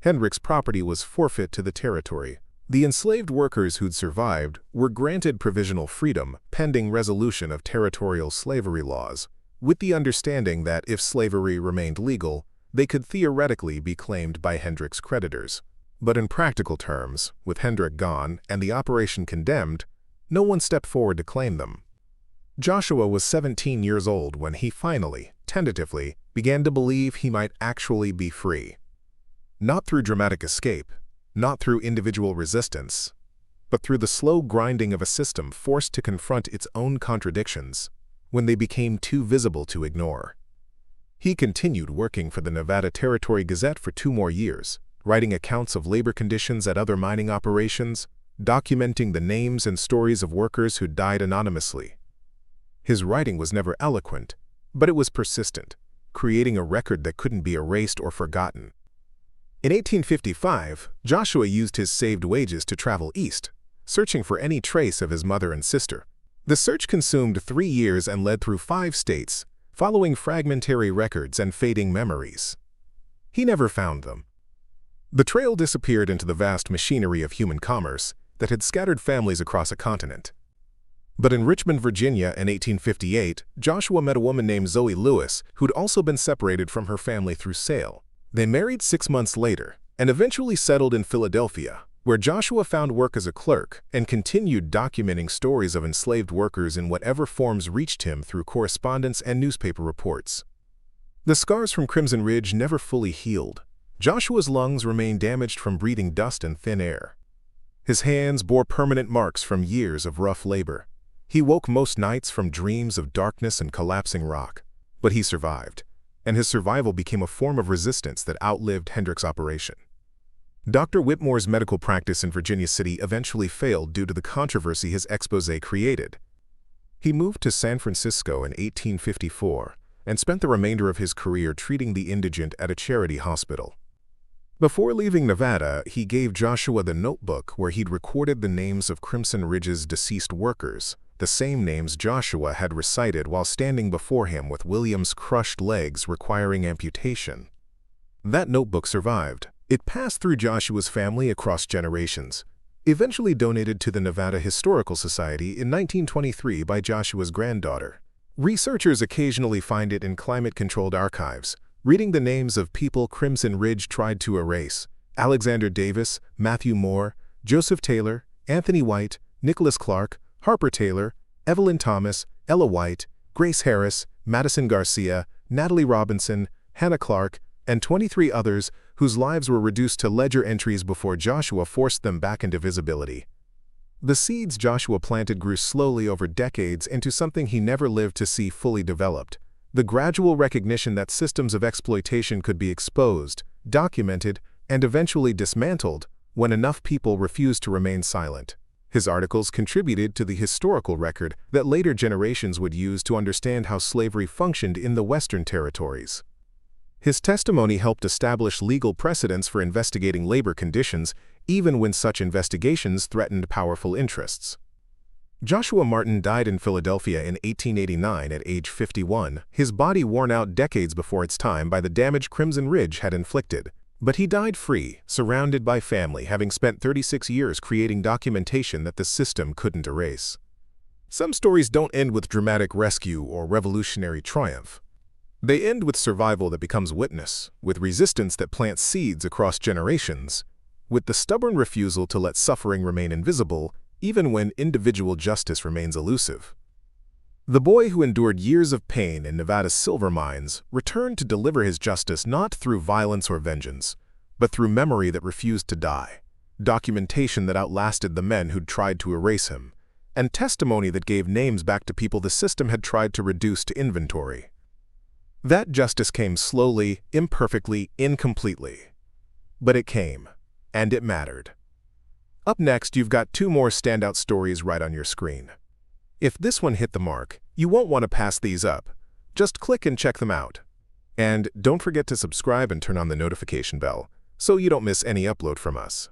Hendrick's property was forfeit to the territory. The enslaved workers who'd survived were granted provisional freedom pending resolution of territorial slavery laws, with the understanding that if slavery remained legal, they could theoretically be claimed by Hendrick's creditors. But in practical terms, with Hendrick gone and the operation condemned, no one stepped forward to claim them. Joshua was 17 years old when he finally, tentatively, began to believe he might actually be free. Not through dramatic escape, not through individual resistance, but through the slow grinding of a system forced to confront its own contradictions when they became too visible to ignore. He continued working for the Nevada Territory Gazette for 2 more years, writing accounts of labor conditions at other mining operations, documenting the names and stories of workers who died anonymously. His writing was never eloquent, but it was persistent, creating a record that couldn't be erased or forgotten. In 1855, Joshua used his saved wages to travel east, searching for any trace of his mother and sister. The search consumed 3 years and led through 5 states, following fragmentary records and fading memories. He never found them. The trail disappeared into the vast machinery of human commerce that had scattered families across a continent. But in Richmond, Virginia in 1858, Joshua met a woman named Zoe Lewis who'd also been separated from her family through sale. They married 6 months later and eventually settled in Philadelphia, where Joshua found work as a clerk and continued documenting stories of enslaved workers in whatever forms reached him through correspondence and newspaper reports. The scars from Crimson Ridge never fully healed. Joshua's lungs remained damaged from breathing dust and thin air. His hands bore permanent marks from years of rough labor. He woke most nights from dreams of darkness and collapsing rock. But he survived, and his survival became a form of resistance that outlived Hendrick's operation. Dr. Whitmore's medical practice in Virginia City eventually failed due to the controversy his exposé created. He moved to San Francisco in 1854 and spent the remainder of his career treating the indigent at a charity hospital. Before leaving Nevada, he gave Joshua the notebook where he'd recorded the names of Crimson Ridge's deceased workers, the same names Joshua had recited while standing before him with William's crushed legs requiring amputation. That notebook survived. It passed through Joshua's family across generations, eventually donated to the Nevada Historical Society in 1923 by Joshua's granddaughter. Researchers occasionally find it in climate-controlled archives, reading the names of people Crimson Ridge tried to erase: Alexander Davis, Matthew Moore, Joseph Taylor, Anthony White, Nicholas Clark, Harper Taylor, Evelyn Thomas, Ella White, Grace Harris, Madison Garcia, Natalie Robinson, Hannah Clark, and 23 others whose lives were reduced to ledger entries before Joshua forced them back into visibility. The seeds Joshua planted grew slowly over decades into something he never lived to see fully developed: the gradual recognition that systems of exploitation could be exposed, documented, and eventually dismantled when enough people refused to remain silent. His articles contributed to the historical record that later generations would use to understand how slavery functioned in the Western territories. His testimony helped establish legal precedents for investigating labor conditions, even when such investigations threatened powerful interests. Joshua Martin died in Philadelphia in 1889 at age 51, his body worn out decades before its time by the damage Crimson Ridge had inflicted. But he died free, surrounded by family, having spent 36 years creating documentation that the system couldn't erase. Some stories don't end with dramatic rescue or revolutionary triumph. They end with survival that becomes witness, with resistance that plants seeds across generations, with the stubborn refusal to let suffering remain invisible, even when individual justice remains elusive. The boy who endured years of pain in Nevada's silver mines returned to deliver his justice not through violence or vengeance, but through memory that refused to die, documentation that outlasted the men who'd tried to erase him, and testimony that gave names back to people the system had tried to reduce to inventory. That justice came slowly, imperfectly, incompletely. But it came, and it mattered. Up next, you've got two more standout stories right on your screen. If this one hit the mark, you won't want to pass these up. Just click and check them out. And don't forget to subscribe and turn on the notification bell, so you don't miss any upload from us.